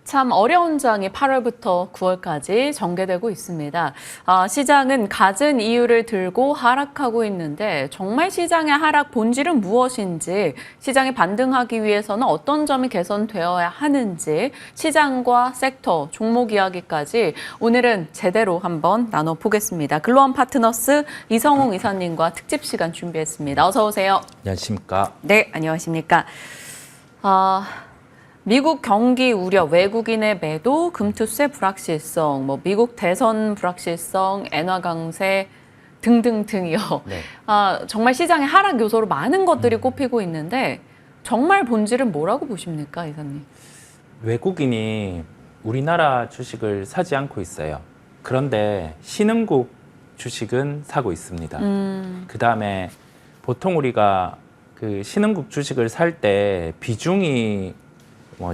참 어려운 장이 8월부터 9월까지 전개되고 있습니다. 시장은 갖은 이유를 들고 하락하고 있는데 정말 시장의 하락 본질은 무엇인지, 시장이 반등하기 위해서는 어떤 점이 개선되어야 하는지, 시장과 섹터, 종목 이야기까지 오늘은 제대로 한번 나눠보겠습니다. 글로원 파트너스 이성웅 이사님과 특집 시간 준비했습니다. 어서 오세요. 안녕하십니까. 네, 안녕하십니까. 미국 경기 우려, 외국인의 매도, 금투세 불확실성, 미국 대선 불확실성, 엔화 강세 등등등이요. 네. 정말 시장의 하락 요소로 많은 것들이 꼽히고 있는데 정말 본질은 뭐라고 보십니까, 이사님? 외국인이 우리나라 주식을 사지 않고 있어요. 그런데 신흥국 주식은 사고 있습니다. 그다음에 보통 우리가 그 신흥국 주식을 살 때 비중이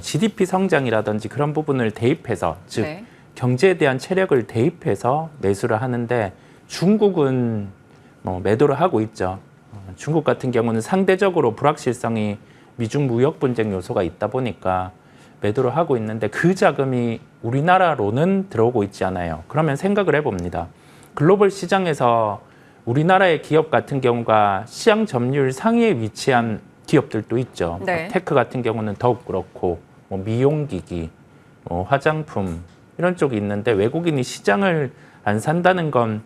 GDP 성장이라든지 그런 부분을 대입해서, 즉 네. 경제에 대한 체력을 대입해서 매수를 하는데, 중국은 매도를 하고 있죠. 중국 같은 경우는 상대적으로 불확실성이 미중 무역 분쟁 요소가 있다 보니까 매도를 하고 있는데, 그 자금이 우리나라로는 들어오고 있지 않아요. 그러면 생각을 해봅니다. 글로벌 시장에서 우리나라의 기업 같은 경우가 시장 점유율 상위에 위치한 기업들도 있죠. 네. 테크 같은 경우는 더욱 그렇고, 미용기기, 화장품 이런 쪽이 있는데, 외국인이 시장을 안 산다는 건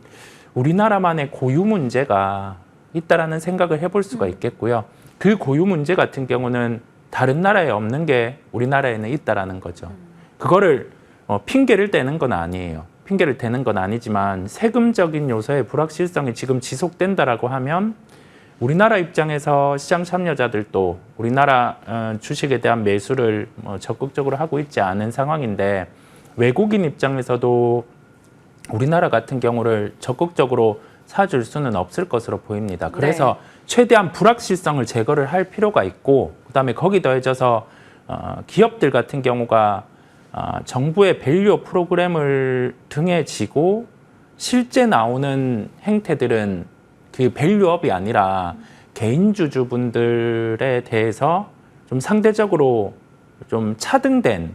우리나라만의 고유 문제가 있다라는 생각을 해볼 수가 있겠고요. 그 고유 문제 같은 경우는 다른 나라에 없는 게 우리나라에는 있다라는 거죠. 그거를 핑계를 대는 건 아니에요. 핑계를 대는 건 아니지만 세금적인 요소의 불확실성이 지금 지속된다라고 하면 우리나라 입장에서 시장 참여자들도 우리나라 주식에 대한 매수를 적극적으로 하고 있지 않은 상황인데, 외국인 입장에서도 우리나라 같은 경우를 적극적으로 사줄 수는 없을 것으로 보입니다. 그래서 최대한 불확실성을 제거를 할 필요가 있고, 그다음에 거기 더해져서 기업들 같은 경우가 정부의 밸류업 프로그램을 등에 지고 실제 나오는 행태들은 그 밸류업이 아니라 개인 주주분들에 대해서 좀 상대적으로 좀 차등된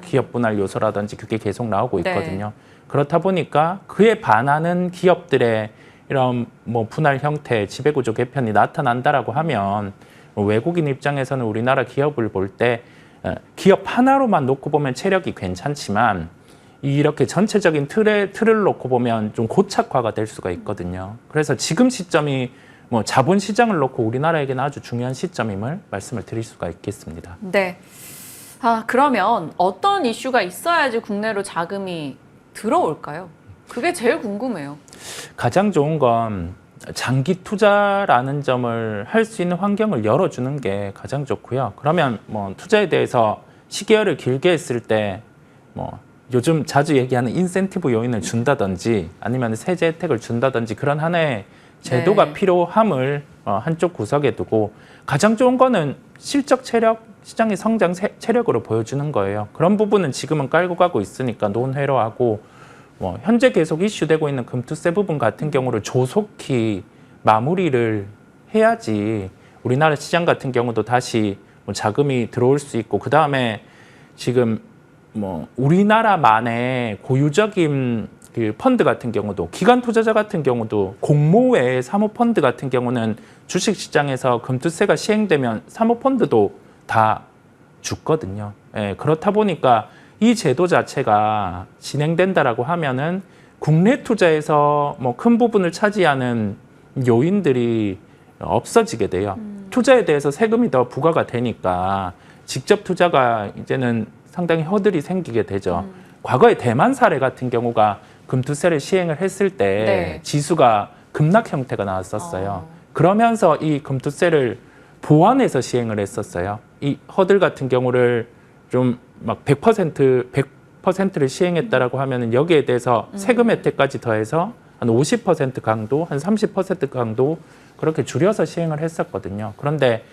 기업 분할 요소라든지 그게 계속 나오고 있거든요. 네. 그렇다 보니까 그에 반하는 기업들의 이런 분할 형태, 지배구조 개편이 나타난다라고 하면 외국인 입장에서는 우리나라 기업을 볼 때 기업 하나로만 놓고 보면 체력이 괜찮지만, 이렇게 전체적인 틀을 놓고 보면 좀 고착화가 될 수가 있거든요. 그래서 지금 시점이 자본 시장을 놓고 우리나라에게는 아주 중요한 시점임을 말씀을 드릴 수가 있겠습니다. 네. 그러면 어떤 이슈가 있어야지 국내로 자금이 들어올까요? 그게 제일 궁금해요. 가장 좋은 건 장기 투자라는 점을 할 수 있는 환경을 열어주는 게 가장 좋고요. 그러면 투자에 대해서 시계열을 길게 했을 때 요즘 자주 얘기하는 인센티브 요인을 준다든지 아니면 세제 혜택을 준다든지 그런 하나의 제도가 필요함을 한쪽 구석에 두고, 가장 좋은 거는 실적 체력, 시장의 성장 체력으로 보여주는 거예요. 그런 부분은 지금은 깔고 가고 있으니까 논외로 하고, 현재 계속 이슈되고 있는 금투세 부분 같은 경우를 조속히 마무리를 해야지 우리나라 시장 같은 경우도 다시 자금이 들어올 수 있고, 그 다음에 지금 우리나라만의 고유적인 그 펀드 같은 경우도, 기관 투자자 같은 경우도 공모 외의 사모펀드 같은 경우는 주식시장에서 금투세가 시행되면 사모펀드도 다 죽거든요. 그렇다 보니까 이 제도 자체가 진행된다라고 하면은 국내 투자에서 큰 부분을 차지하는 요인들이 없어지게 돼요. 투자에 대해서 세금이 더 부과가 되니까 직접 투자가 이제는 상당히 허들이 생기게 되죠. 과거에 대만 사례 같은 경우가 금투세를 시행을 했을 때 지수가 급락 형태가 나왔었어요. 그러면서 이 금투세를 보완해서 시행을 했었어요. 이 허들 같은 경우를 좀 막 100%를 시행했다라고 하면은 여기에 대해서 세금 혜택까지 더해서 한 50% 강도, 한 30% 강도 그렇게 줄여서 시행을 했었거든요. 그런데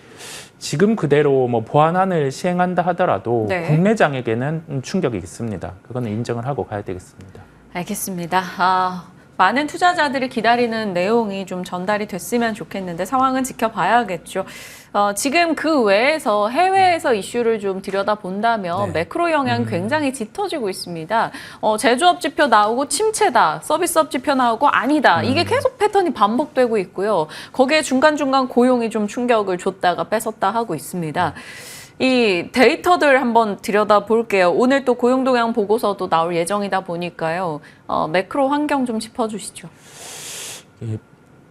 지금 그대로 보완안을 시행한다 하더라도 국내장에게는 충격이 있습니다. 그거는 인정을 하고 가야 되겠습니다. 알겠습니다. 많은 투자자들이 기다리는 내용이 좀 전달이 됐으면 좋겠는데 상황은 지켜봐야겠죠. 지금 그 외에서 해외에서 이슈를 좀 들여다본다면 네. 매크로 영향이 굉장히 짙어지고 있습니다. 제조업 지표 나오고 침체다, 서비스업 지표 나오고 아니다. 이게 계속 패턴이 반복되고 있고요. 거기에 중간중간 고용이 좀 충격을 줬다가 뺏었다 하고 있습니다. 이 데이터들 한번 들여다볼게요. 오늘 또 고용 동향 보고서도 나올 예정이다 보니까요. 매크로 환경 좀 짚어주시죠.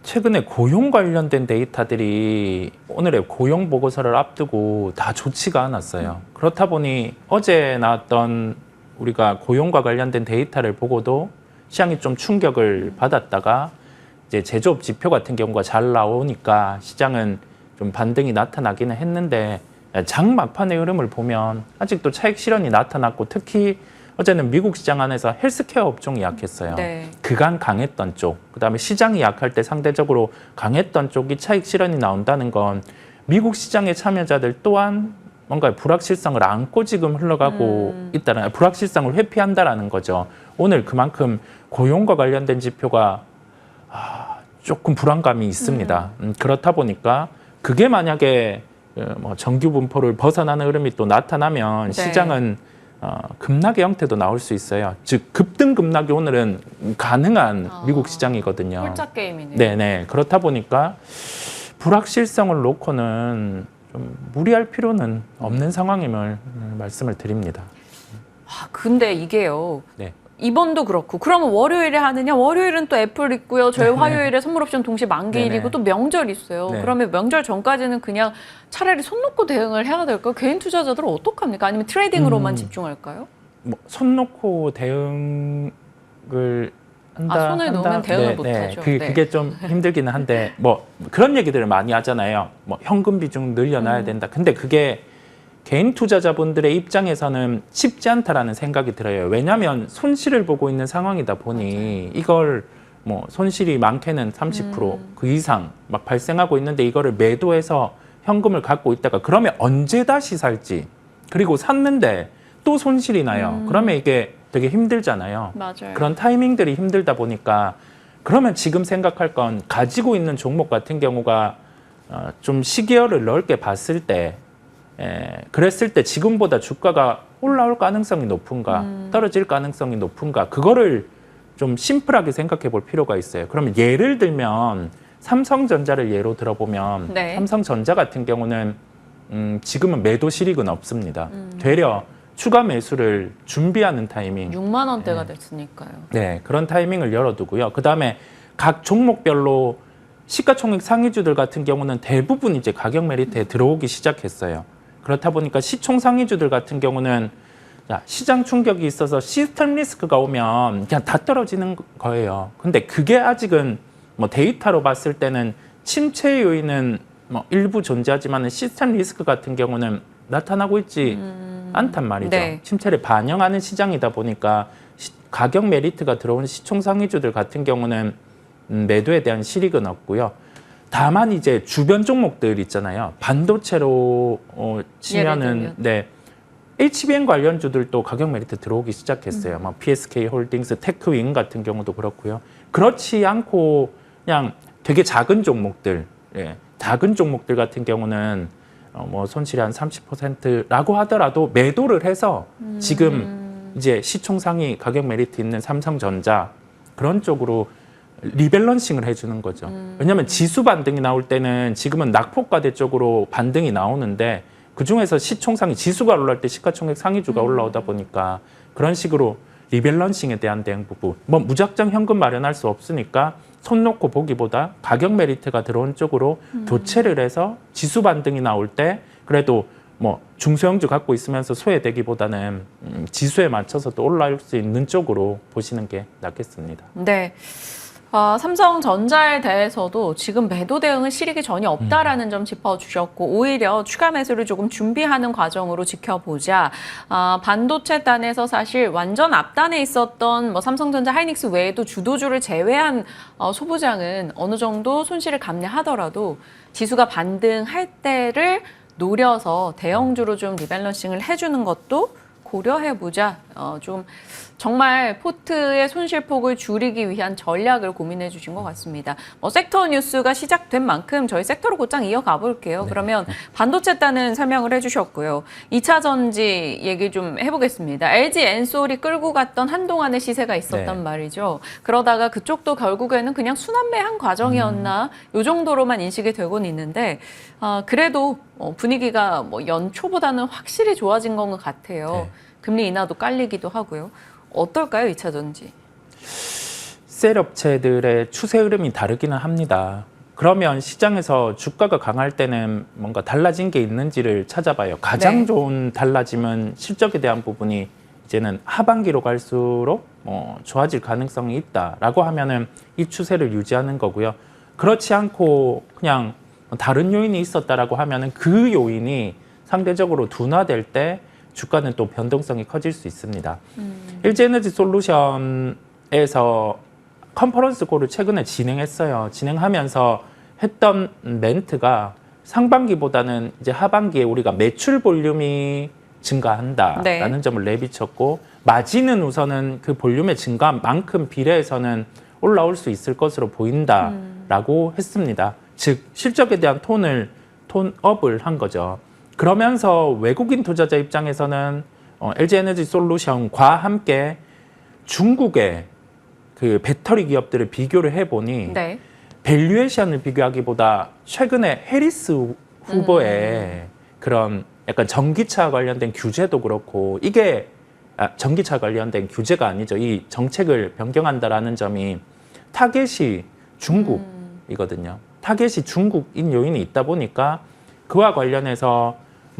최근에 고용 관련된 데이터들이 오늘의 고용 보고서를 앞두고 다 좋지가 않았어요. 그렇다 보니 어제 나왔던 우리가 고용과 관련된 데이터를 보고도 시장이 좀 충격을 받았다가 이제 제조업 지표 같은 경우가 잘 나오니까 시장은 좀 반등이 나타나기는 했는데 장 막판의 흐름을 보면 아직도 차익 실현이 나타났고 특히 어제는 미국 시장 안에서 헬스케어 업종이 약했어요. 네. 그간 강했던 쪽, 그다음에 시장이 약할 때 상대적으로 강했던 쪽이 차익 실현이 나온다는 건 미국 시장의 참여자들 또한 뭔가 불확실성을 안고 지금 흘러가고 있다는, 불확실성을 회피한다라는 거죠. 오늘 그만큼 고용과 관련된 지표가 조금 불안감이 있습니다. 그렇다 보니까 그게 만약에 뭐 정규 분포를 벗어나는 흐름이 또 나타나면 네. 시장은 급락의 형태도 나올 수 있어요. 즉 급등 급락이 오늘은 가능한 미국 시장이거든요. 홀짝 게임이네요. 네네. 그렇다 보니까 불확실성을 놓고는 좀 무리할 필요는 없는 상황임을 말씀을 드립니다. 근데 이게요. 네. 이번도 그렇고 그러면 월요일에 하느냐? 월요일은 또 애플 있고요. 저희 화요일에 선물 옵션 동시에 만기일이고 네네. 또 명절 있어요. 네. 그러면 명절 전까지는 그냥 차라리 손 놓고 대응을 해야 될까요? 개인 투자자들은 어떡합니까? 아니면 트레이딩으로만 집중할까요? 뭐 손 놓고 대응을 한다. 손을 놓으면 대응을 못 네. 하죠. 그게 좀 힘들기는 한데 뭐 그런 얘기들을 많이 하잖아요. 뭐 현금 비중 늘려놔야 된다. 근데 그게 개인 투자자분들의 입장에서는 쉽지 않다라는 생각이 들어요. 왜냐하면 손실을 보고 있는 상황이다 보니 이걸 뭐 손실이 많게는 30%그 이상 막 발생하고 있는데 이거를 매도해서 현금을 갖고 있다가 그러면 언제 다시 살지, 그리고 샀는데 또 손실이 나요. 그러면 이게 되게 힘들잖아요. 맞아요. 그런 타이밍들이 힘들다 보니까 그러면 지금 생각할 건 가지고 있는 종목 같은 경우가 좀 시기열을 넓게 봤을 때 그랬을 때 지금보다 주가가 올라올 가능성이 높은가 떨어질 가능성이 높은가, 그거를 좀 심플하게 생각해 볼 필요가 있어요. 그러면 예를 들면 삼성전자를 예로 들어보면 네. 삼성전자 같은 경우는 지금은 매도 실익은 없습니다. 되려 추가 매수를 준비하는 타이밍, 6만 원대가 됐으니까요. 네, 그런 타이밍을 열어두고요. 그 다음에 각 종목별로 시가총액 상위주들 같은 경우는 대부분 이제 가격 메리트에 들어오기 시작했어요. 그렇다 보니까 시총 상위주들 같은 경우는 시장 충격이 있어서 시스템 리스크가 오면 그냥 다 떨어지는 거예요. 근데 그게 아직은 뭐 데이터로 봤을 때는 침체 요인은 뭐 일부 존재하지만 시스템 리스크 같은 경우는 나타나고 있지 않단 말이죠. 네. 침체를 반영하는 시장이다 보니까 가격 메리트가 들어온 시총 상위주들 같은 경우는 매도에 대한 실익은 없고요. 다만 이제 주변 종목들 있잖아요. 반도체로 치면은 네, HBM 관련주들도 가격 메리트 들어오기 시작했어요. 막 PSK 홀딩스, 테크윙 같은 경우도 그렇고요. 그렇지 않고 그냥 되게 작은 종목들, 작은 종목들 같은 경우는 뭐 손실이 한 30%라고 하더라도 매도를 해서 지금 이제 시총 상위 가격 메리트 있는 삼성전자 그런 쪽으로 리밸런싱을 해주는 거죠. 왜냐하면 지수 반등이 나올 때는 지금은 낙폭과대 쪽으로 반등이 나오는데 그중에서 시총상위 지수가 올라올 때 시가총액 상위주가 올라오다 보니까 그런 식으로 리밸런싱에 대한 대응 부분, 뭐 무작정 현금 마련할 수 없으니까 손 놓고 보기보다 가격 메리트가 들어온 쪽으로 교체를 해서 지수 반등이 나올 때 그래도 뭐 중소형주 갖고 있으면서 소외되기보다는 지수에 맞춰서 또 올라올 수 있는 쪽으로 보시는 게 낫겠습니다. 네. 삼성전자에 대해서도 지금 매도 대응은 실익이 전혀 없다라는 점 짚어주셨고 오히려 추가 매수를 조금 준비하는 과정으로 지켜보자. 반도체 단에서 사실 완전 앞단에 있었던 뭐 삼성전자, 하이닉스 외에도 주도주를 제외한 소부장은 어느 정도 손실을 감내하더라도 지수가 반등할 때를 노려서 대형주로 좀 리밸런싱을 해주는 것도 고려해보자. 좀 정말 포트의 손실폭을 줄이기 위한 전략을 고민해 주신 것 같습니다. 섹터 뉴스가 시작된 만큼 저희 섹터로 곧장 이어가 볼게요. 그러면 반도체 따는 설명을 해주셨고요. 2차 전지 얘기 좀 해보겠습니다. LG 엔솔이 끌고 갔던 한동안의 시세가 있었단 말이죠. 그러다가 그쪽도 결국에는 그냥 순환매한 과정이었나 요 정도로만 인식이 되곤 있는데 그래도 분위기가 연초보다는 확실히 좋아진 것 같아요. 금리 인하도 깔리기도 하고요. 어떨까요, 2차 전지? 셀 업체들의 추세 흐름이 다르기는 합니다. 그러면 시장에서 주가가 강할 때는 뭔가 달라진 게 있는지를 찾아봐요. 가장 좋은 달라짐은 실적에 대한 부분이 이제는 하반기로 갈수록 좋아질 가능성이 있다라고 하면은 이 추세를 유지하는 거고요. 그렇지 않고 그냥 다른 요인이 있었다라고 하면은 그 요인이 상대적으로 둔화될 때 주가는 또 변동성이 커질 수 있습니다. LG에너지 솔루션에서 컨퍼런스 콜을 최근에 진행했어요. 진행하면서 했던 멘트가 상반기보다는 이제 하반기에 우리가 매출 볼륨이 증가한다라는 점을 내비쳤고 마진은 우선은 그 볼륨의 증가만큼 비례해서는 올라올 수 있을 것으로 보인다라고 했습니다. 즉 실적에 대한 톤업을 한 거죠. 그러면서 외국인 투자자 입장에서는 LG에너지 솔루션과 함께 중국의 그 배터리 기업들을 비교를 해보니 밸류에이션을 비교하기보다 최근에 해리스 후보의 그런 약간 전기차 관련된 규제도 그렇고 이게 전기차 관련된 규제가 아니죠. 이 정책을 변경한다라는 점이 타겟이 중국이거든요. 타겟이 중국인 요인이 있다 보니까 그와 관련해서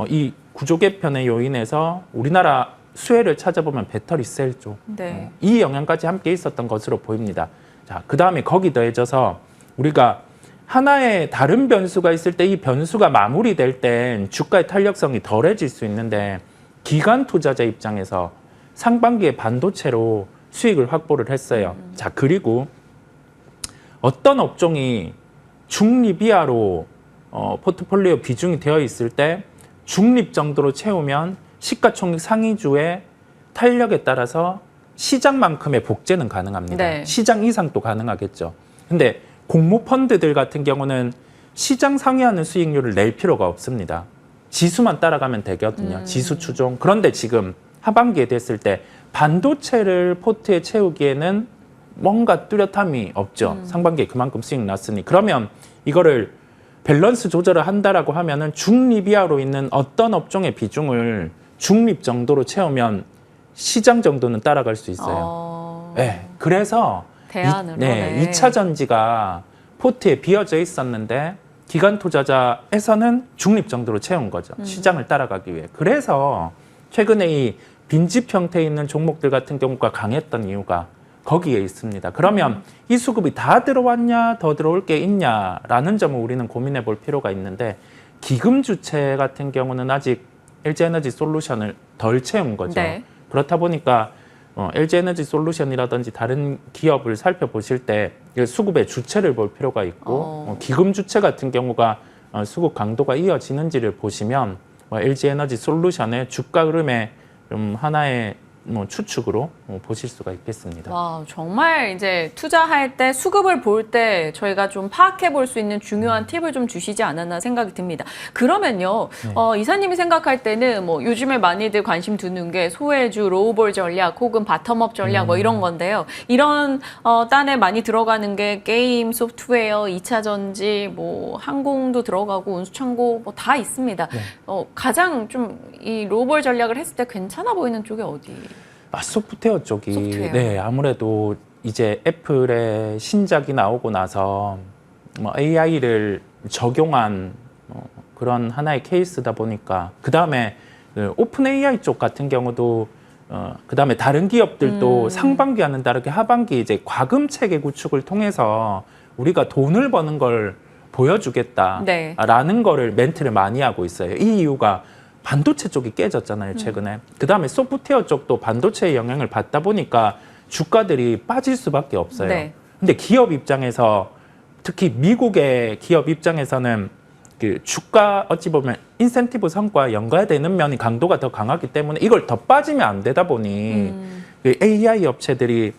이 구조 개편의 요인에서 우리나라 수혜를 찾아보면 배터리 셀 쪽, 이 영향까지 함께 있었던 것으로 보입니다. 자, 그 다음에 거기 더해져서 우리가 하나의 다른 변수가 있을 때 이 변수가 마무리될 땐 주가의 탄력성이 덜해질 수 있는데 기관 투자자 입장에서 상반기에 반도체로 수익을 확보를 했어요. 자, 그리고 어떤 업종이 중립 이하로 포트폴리오 비중이 되어 있을 때 중립 정도로 채우면 시가총액 상위주의 탄력에 따라서 시장만큼의 복제는 가능합니다. 시장 이상도 가능하겠죠. 근데 공모펀드들 같은 경우는 시장 상회하는 수익률을 낼 필요가 없습니다. 지수만 따라가면 되거든요. 지수 추종. 그런데 지금 하반기에 됐을 때 반도체를 포트에 채우기에는 뭔가 뚜렷함이 없죠. 상반기에 그만큼 수익 났으니. 그러면 이거를 밸런스 조절을 한다라고 하면은 중립 이하로 있는 어떤 업종의 비중을 중립 정도로 채우면 시장 정도는 따라갈 수 있어요. 그래서 대안으로. 2차 전지가 포트에 비어져 있었는데 기관 투자자에서는 중립 정도로 채운 거죠. 시장을 따라가기 위해. 그래서 최근에 이 빈집 형태에 있는 종목들 같은 경우가 강했던 이유가 거기에 있습니다. 그러면 이 수급이 다 들어왔냐, 더 들어올 게 있냐라는 점을 우리는 고민해 볼 필요가 있는데 기금 주체 같은 경우는 아직 LG에너지 솔루션을 덜 채운 거죠. 그렇다 보니까 LG에너지 솔루션이라든지 다른 기업을 살펴보실 때 수급의 주체를 볼 필요가 있고 기금 주체 같은 경우가 수급 강도가 이어지는지를 보시면 LG에너지 솔루션의 주가 흐름의 좀 하나의 추측으로 보실 수가 있겠습니다. 와, 정말 이제 투자할 때 수급을 볼 때 저희가 좀 파악해 볼 수 있는 중요한 팁을 좀 주시지 않았나 생각이 듭니다. 그러면요, 이사님이 생각할 때는 요즘에 많이들 관심 두는 게 소외주, 로우볼 전략 혹은 바텀업 전략 이런 건데요. 이런 딴에 많이 들어가는 게 게임, 소프트웨어, 2차 전지, 항공도 들어가고 운수창고 다 있습니다. 가장 좀 이 로우볼 전략을 했을 때 괜찮아 보이는 쪽이 어디? 소프트웨어 쪽이 아무래도 이제 애플의 신작이 나오고 나서 AI를 적용한 그런 하나의 케이스다 보니까 그 다음에 오픈 AI 쪽 같은 경우도 그 다음에 다른 기업들도 상반기와는 다르게 하반기 이제 과금 체계 구축을 통해서 우리가 돈을 버는 걸 보여주겠다라는 거를 멘트를 많이 하고 있어요. 이 이유가 반도체 쪽이 깨졌잖아요, 최근에. 그 다음에 소프트웨어 쪽도 반도체의 영향을 받다 보니까 주가들이 빠질 수밖에 없어요. 근데 기업 입장에서 특히 미국의 기업 입장에서는 그 주가 어찌 보면 인센티브 성과와 연관되는 면이 강도가 더 강하기 때문에 이걸 더 빠지면 안 되다 보니 그 AI 업체들이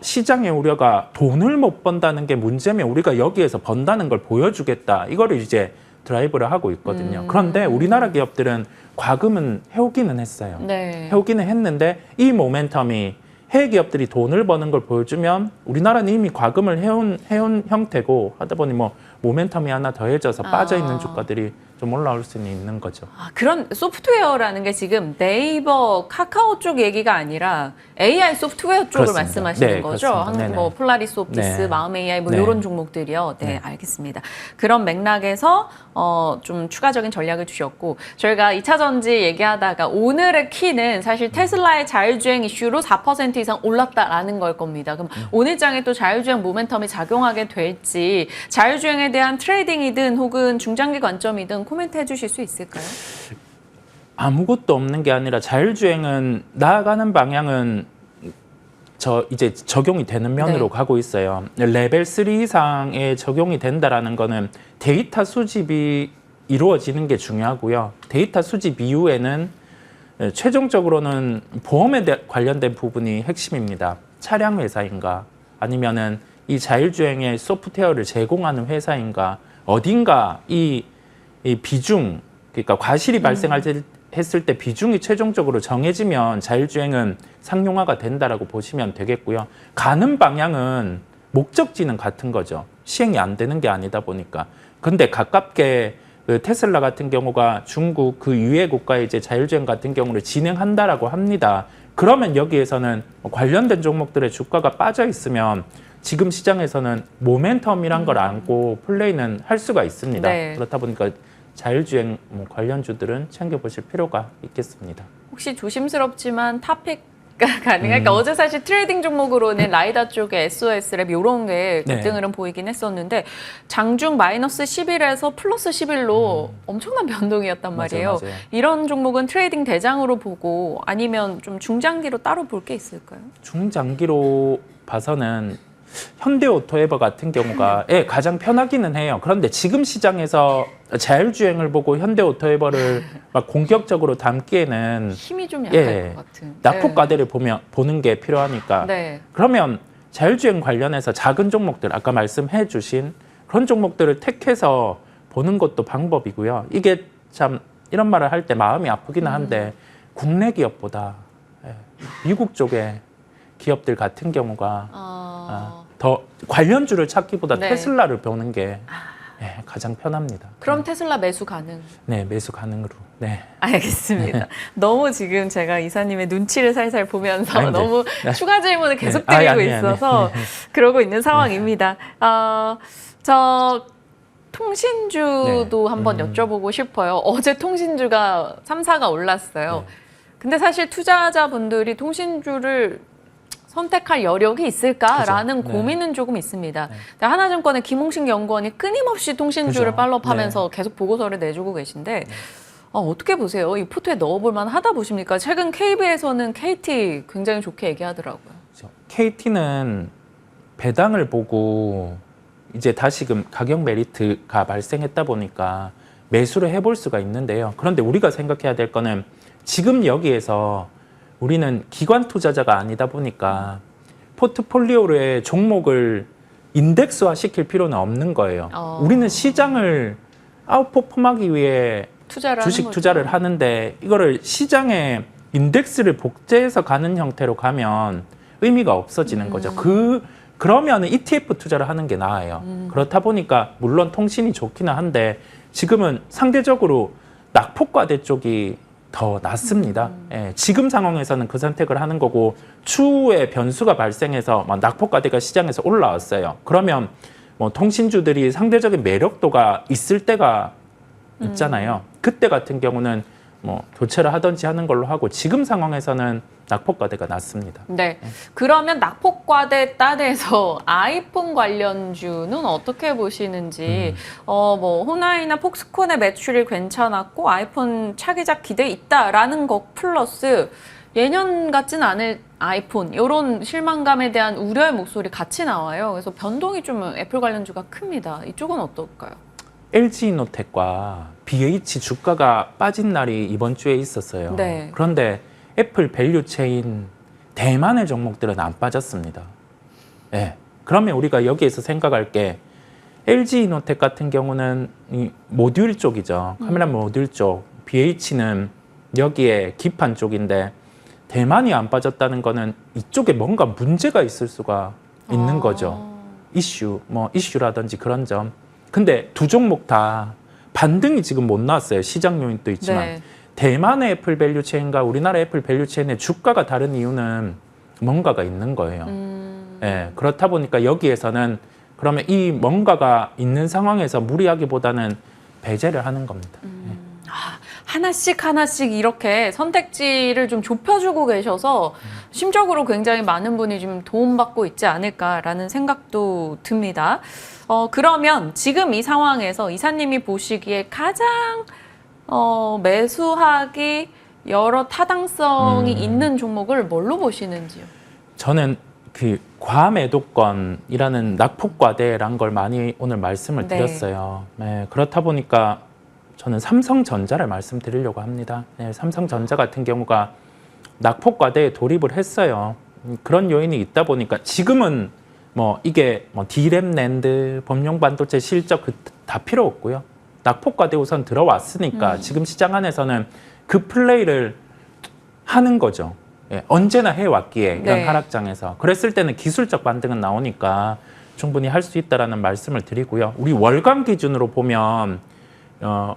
시장의 우려가 돈을 못 번다는 게 문제면 우리가 여기에서 번다는 걸 보여주겠다. 이거를 이제 드라이브를 하고 있거든요. 그런데 우리나라 기업들은 과금은 해오기는 했어요. 네. 해오기는 했는데 이 모멘텀이 해외 기업들이 돈을 버는 걸 보여주면 우리나라는 이미 과금을 해온 형태고 하다 보니 뭐 모멘텀이 하나 더해져서 빠져있는 주가들이 좀 올라올 수는 있는 거죠. 그런 소프트웨어라는 게 지금 네이버, 카카오 쪽 얘기가 아니라 AI 소프트웨어 쪽을 그렇습니다. 말씀하시는 네, 거죠? 그렇습니다. 한국 네네. 뭐 폴라리스 오피스, 네. 마음 AI 뭐 네. 이런 종목들이요. 네, 네. 알겠습니다. 그런 맥락에서 좀 추가적인 전략을 주셨고 저희가 2차 전지 얘기하다가 오늘의 키는 사실 테슬라의 자율주행 이슈로 4% 이상 올랐다라는 걸 겁니다. 그럼 오늘 장에 또 자율주행 모멘텀이 작용하게 될지 자율주행에 대한 트레이딩이든 혹은 중장기 관점이든 코멘트 해주실 수 있을까요? 아무것도 없는 게 아니라 자율주행은 나아가는 방향은 이제 적용이 되는 면으로 네. 가고 있어요. 레벨 3 이상에 적용이 된다라는 거는 데이터 수집이 이루어지는 게 중요하고요. 데이터 수집 이후에는 최종적으로는 보험에 관련된 부분이 핵심입니다. 차량 회사인가 아니면은 이 자율주행의 소프트웨어를 제공하는 회사인가 어딘가 이 비중 그러니까 과실이 발생했을 때 비중이 최종적으로 정해지면 자율주행은 상용화가 된다라고 보시면 되겠고요. 가는 방향은 목적지는 같은 거죠. 시행이 안 되는 게 아니다 보니까. 근데 가깝게 그 테슬라 같은 경우가 중국 그 유해 국가에 이제 자율주행 같은 경우를 진행한다라고 합니다. 그러면 여기에서는 관련된 종목들의 주가가 빠져 있으면 지금 시장에서는 모멘텀이란 걸 안고 플레이는 할 수가 있습니다. 네. 그렇다 보니까 자율주행 관련주들은 챙겨보실 필요가 있겠습니다. 혹시 조심스럽지만 탑픽가 가능할까? 어제 사실 트레이딩 종목으로는 라이다 쪽에 SOS랩 이런 게 네. 급등을 보이긴 했었는데 장중 마이너스 11에서 플러스 11로 엄청난 변동이었단 말이에요. 맞아요. 이런 종목은 트레이딩 대장으로 보고 아니면 좀 중장기로 따로 볼 게 있을까요? 중장기로 봐서는 현대오토에버 같은 경우가 가장 편하기는 해요. 그런데 지금 시장에서 자율주행을 보고 현대오토에버를 막 공격적으로 담기에는 힘이 좀 약할 예, 것 같은. 낙폭과대를 보는 게 필요하니까 네. 그러면 자율주행 관련해서 작은 종목들 아까 말씀해 주신 그런 종목들을 택해서 보는 것도 방법이고요. 이게 참 이런 말을 할 때 마음이 아프기는 한데 국내 기업보다 미국 쪽에 기업들 같은 경우가 더 관련주를 찾기보다 네. 테슬라를 보는 게 가장 편합니다. 그럼 테슬라 매수 가능? 네, 매수 가능으로. 네. 알겠습니다. 너무 지금 제가 이사님의 눈치를 살살 보면서 아니, 네. 너무 추가 질문을 계속 네. 드리고 아니. 있어서 그러고 있는 상황입니다. 저 통신주도 네. 한번 여쭤보고 싶어요. 어제 통신주가 3사가 올랐어요. 네. 근데 사실 투자자분들이 통신주를 선택할 여력이 있을까라는 그죠. 네. 고민은 조금 있습니다. 근데 하나증권의 김홍식 연구원이 끊임없이 통신주를 그죠. 팔로우하면서 계속 보고서를 내주고 계신데 어떻게 보세요? 이 포트에 넣어볼 만하다 보십니까? 최근 KB에서는 KT 굉장히 좋게 얘기하더라고요. KT는 배당을 보고 이제 다시금 가격 메리트가 발생했다 보니까 매수를 해볼 수가 있는데요. 그런데 우리가 생각해야 될 거는 지금 여기에서 우리는 기관 투자자가 아니다 보니까 포트폴리오의 종목을 인덱스화 시킬 필요는 없는 거예요. 우리는 시장을 아웃퍼폼하기 위해 주식 투자를 하는데 이거를 시장에 인덱스를 복제해서 가는 형태로 가면 의미가 없어지는 거죠. 그러면 ETF 투자를 하는 게 나아요. 그렇다 보니까 물론 통신이 좋기는 한데 지금은 상대적으로 낙폭과대 쪽이 더 낫습니다. 지금 상황에서는 그 선택을 하는 거고 추후에 변수가 발생해서 낙폭과대가 시장에서 올라왔어요. 그러면 뭐 통신주들이 상대적인 매력도가 있을 때가 있잖아요. 그때 같은 경우는 뭐 교체를 하든지 하는 걸로 하고 지금 상황에서는 낙폭과대가 낮습니다. 네. 그러면 낙폭과대 따내서 아이폰 관련주는 어떻게 보시는지 뭐 호나이나 폭스콘의 매출이 괜찮았고 아이폰 차기작 기대 있다라는 것 플러스 예년 같진 않을 아이폰 이런 실망감에 대한 우려의 목소리 같이 나와요. 그래서 변동이 좀 애플 관련주가 큽니다. 이쪽은 어떨까요? LG이노텍과 BH 주가가 빠진 날이 이번 주에 있었어요. 네. 그런데 애플 밸류체인 대만의 종목들은 안 빠졌습니다. 예. 그러면 우리가 여기에서 생각할 게 LG이노텍 같은 경우는 이 모듈 쪽이죠. 카메라 모듈 쪽. BH는 여기에 기판 쪽인데 대만이 안 빠졌다는 거는 이쪽에 뭔가 문제가 있을 수가 있는 거죠. 이슈라든지 그런 점. 근데 두 종목 다 반등이 지금 못 나왔어요. 시장 요인도 있지만. 네. 대만의 애플 밸류체인과 우리나라 애플 밸류체인의 주가가 다른 이유는 뭔가가 있는 거예요. 예, 그렇다 보니까 여기에서는 그러면 이 뭔가가 있는 상황에서 무리하기보다는 배제를 하는 겁니다. 하나씩 이렇게 선택지를 좀 좁혀주고 계셔서 심적으로 굉장히 많은 분이 좀 도움받고 있지 않을까라는 생각도 듭니다. 그러면 지금 이 상황에서 이사님이 보시기에 가장 매수하기 여러 타당성이 있는 종목을 뭘로 보시는지요? 저는 그 과매도권이라는 낙폭과대라는 걸 많이 오늘 말씀을 네. 드렸어요. 네, 그렇다 보니까 저는 삼성전자를 말씀드리려고 합니다. 네, 삼성전자 같은 경우가 낙폭과대에 돌입을 했어요. 그런 요인이 있다 보니까 지금은 뭐 이게 뭐 D램 낸드, 범용 반도체 실적 다 필요 없고요. 낙폭과대 우선 들어왔으니까 지금 시장 안에서는 그 플레이를 하는 거죠. 예, 언제나 해왔기에 이런 네. 하락장에서 그랬을 때는 기술적 반등은 나오니까 충분히 할 수 있다라는 말씀을 드리고요. 우리 월간 기준으로 보면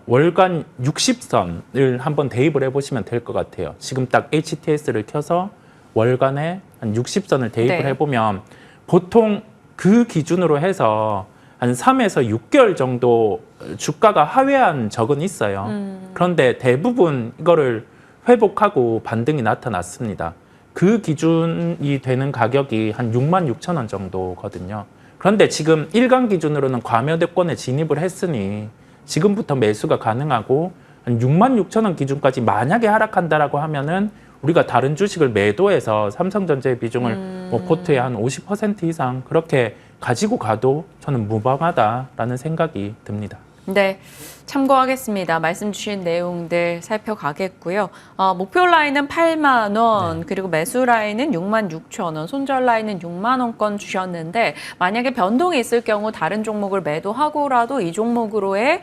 월간 60선을 한번 대입을 해보시면 될 것 같아요. 지금 딱 HTS를 켜서 월간에 한 60선을 대입을 네. 해보면 보통 그 기준으로 해서 한 3에서 6개월 정도 주가가 하회한 적은 있어요. 그런데 대부분 이거를 회복하고 반등이 나타났습니다. 그 기준이 되는 가격이 한 66,000원 정도거든요. 그런데 지금 일간 기준으로는 과매도권에 진입을 했으니 지금부터 매수가 가능하고 한 66,000원 기준까지 만약에 하락한다라고 하면은 우리가 다른 주식을 매도해서 삼성전자의 비중을 뭐 포트에 한 50% 이상 그렇게 가지고 가도 저는 무방하다라는 생각이 듭니다. 네, 참고하겠습니다. 말씀 주신 내용들 살펴가겠고요. 목표 라인은 8만 원, 그리고 매수 라인은 66,000원, 손절 라인은 6만 원권 주셨는데 만약에 변동이 있을 경우 다른 종목을 매도하고라도 이 종목으로의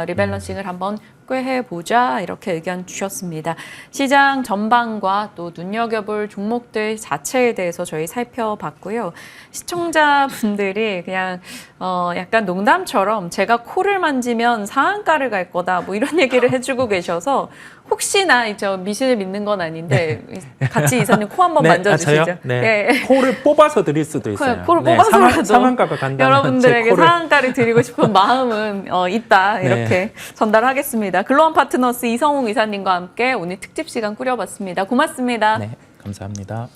리밸런싱을 한번 꾀해보자 이렇게 의견 주셨습니다. 시장 전반과 또 눈여겨볼 종목들 자체에 대해서 저희 살펴봤고요. 시청자분들이 그냥 약간 농담처럼 제가 코를 만지면 상한가를 갈 거다 뭐 이런 얘기를 해주고 계셔서 혹시나 저 미신을 믿는 건 아닌데 같이 이사님 코 한번 만져주시죠. 저요? 네. 코를 뽑아서 드릴 수도 있어요. 코를 뽑아서라도 상한가가 간다면 여러분들에게 제 코를... 상한가를 드리고 싶은 마음은 있다 이렇게 전달하겠습니다. 글로원 파트너스 이성웅 이사님과 함께 오늘 특집 시간 꾸려봤습니다. 고맙습니다. 네, 감사합니다.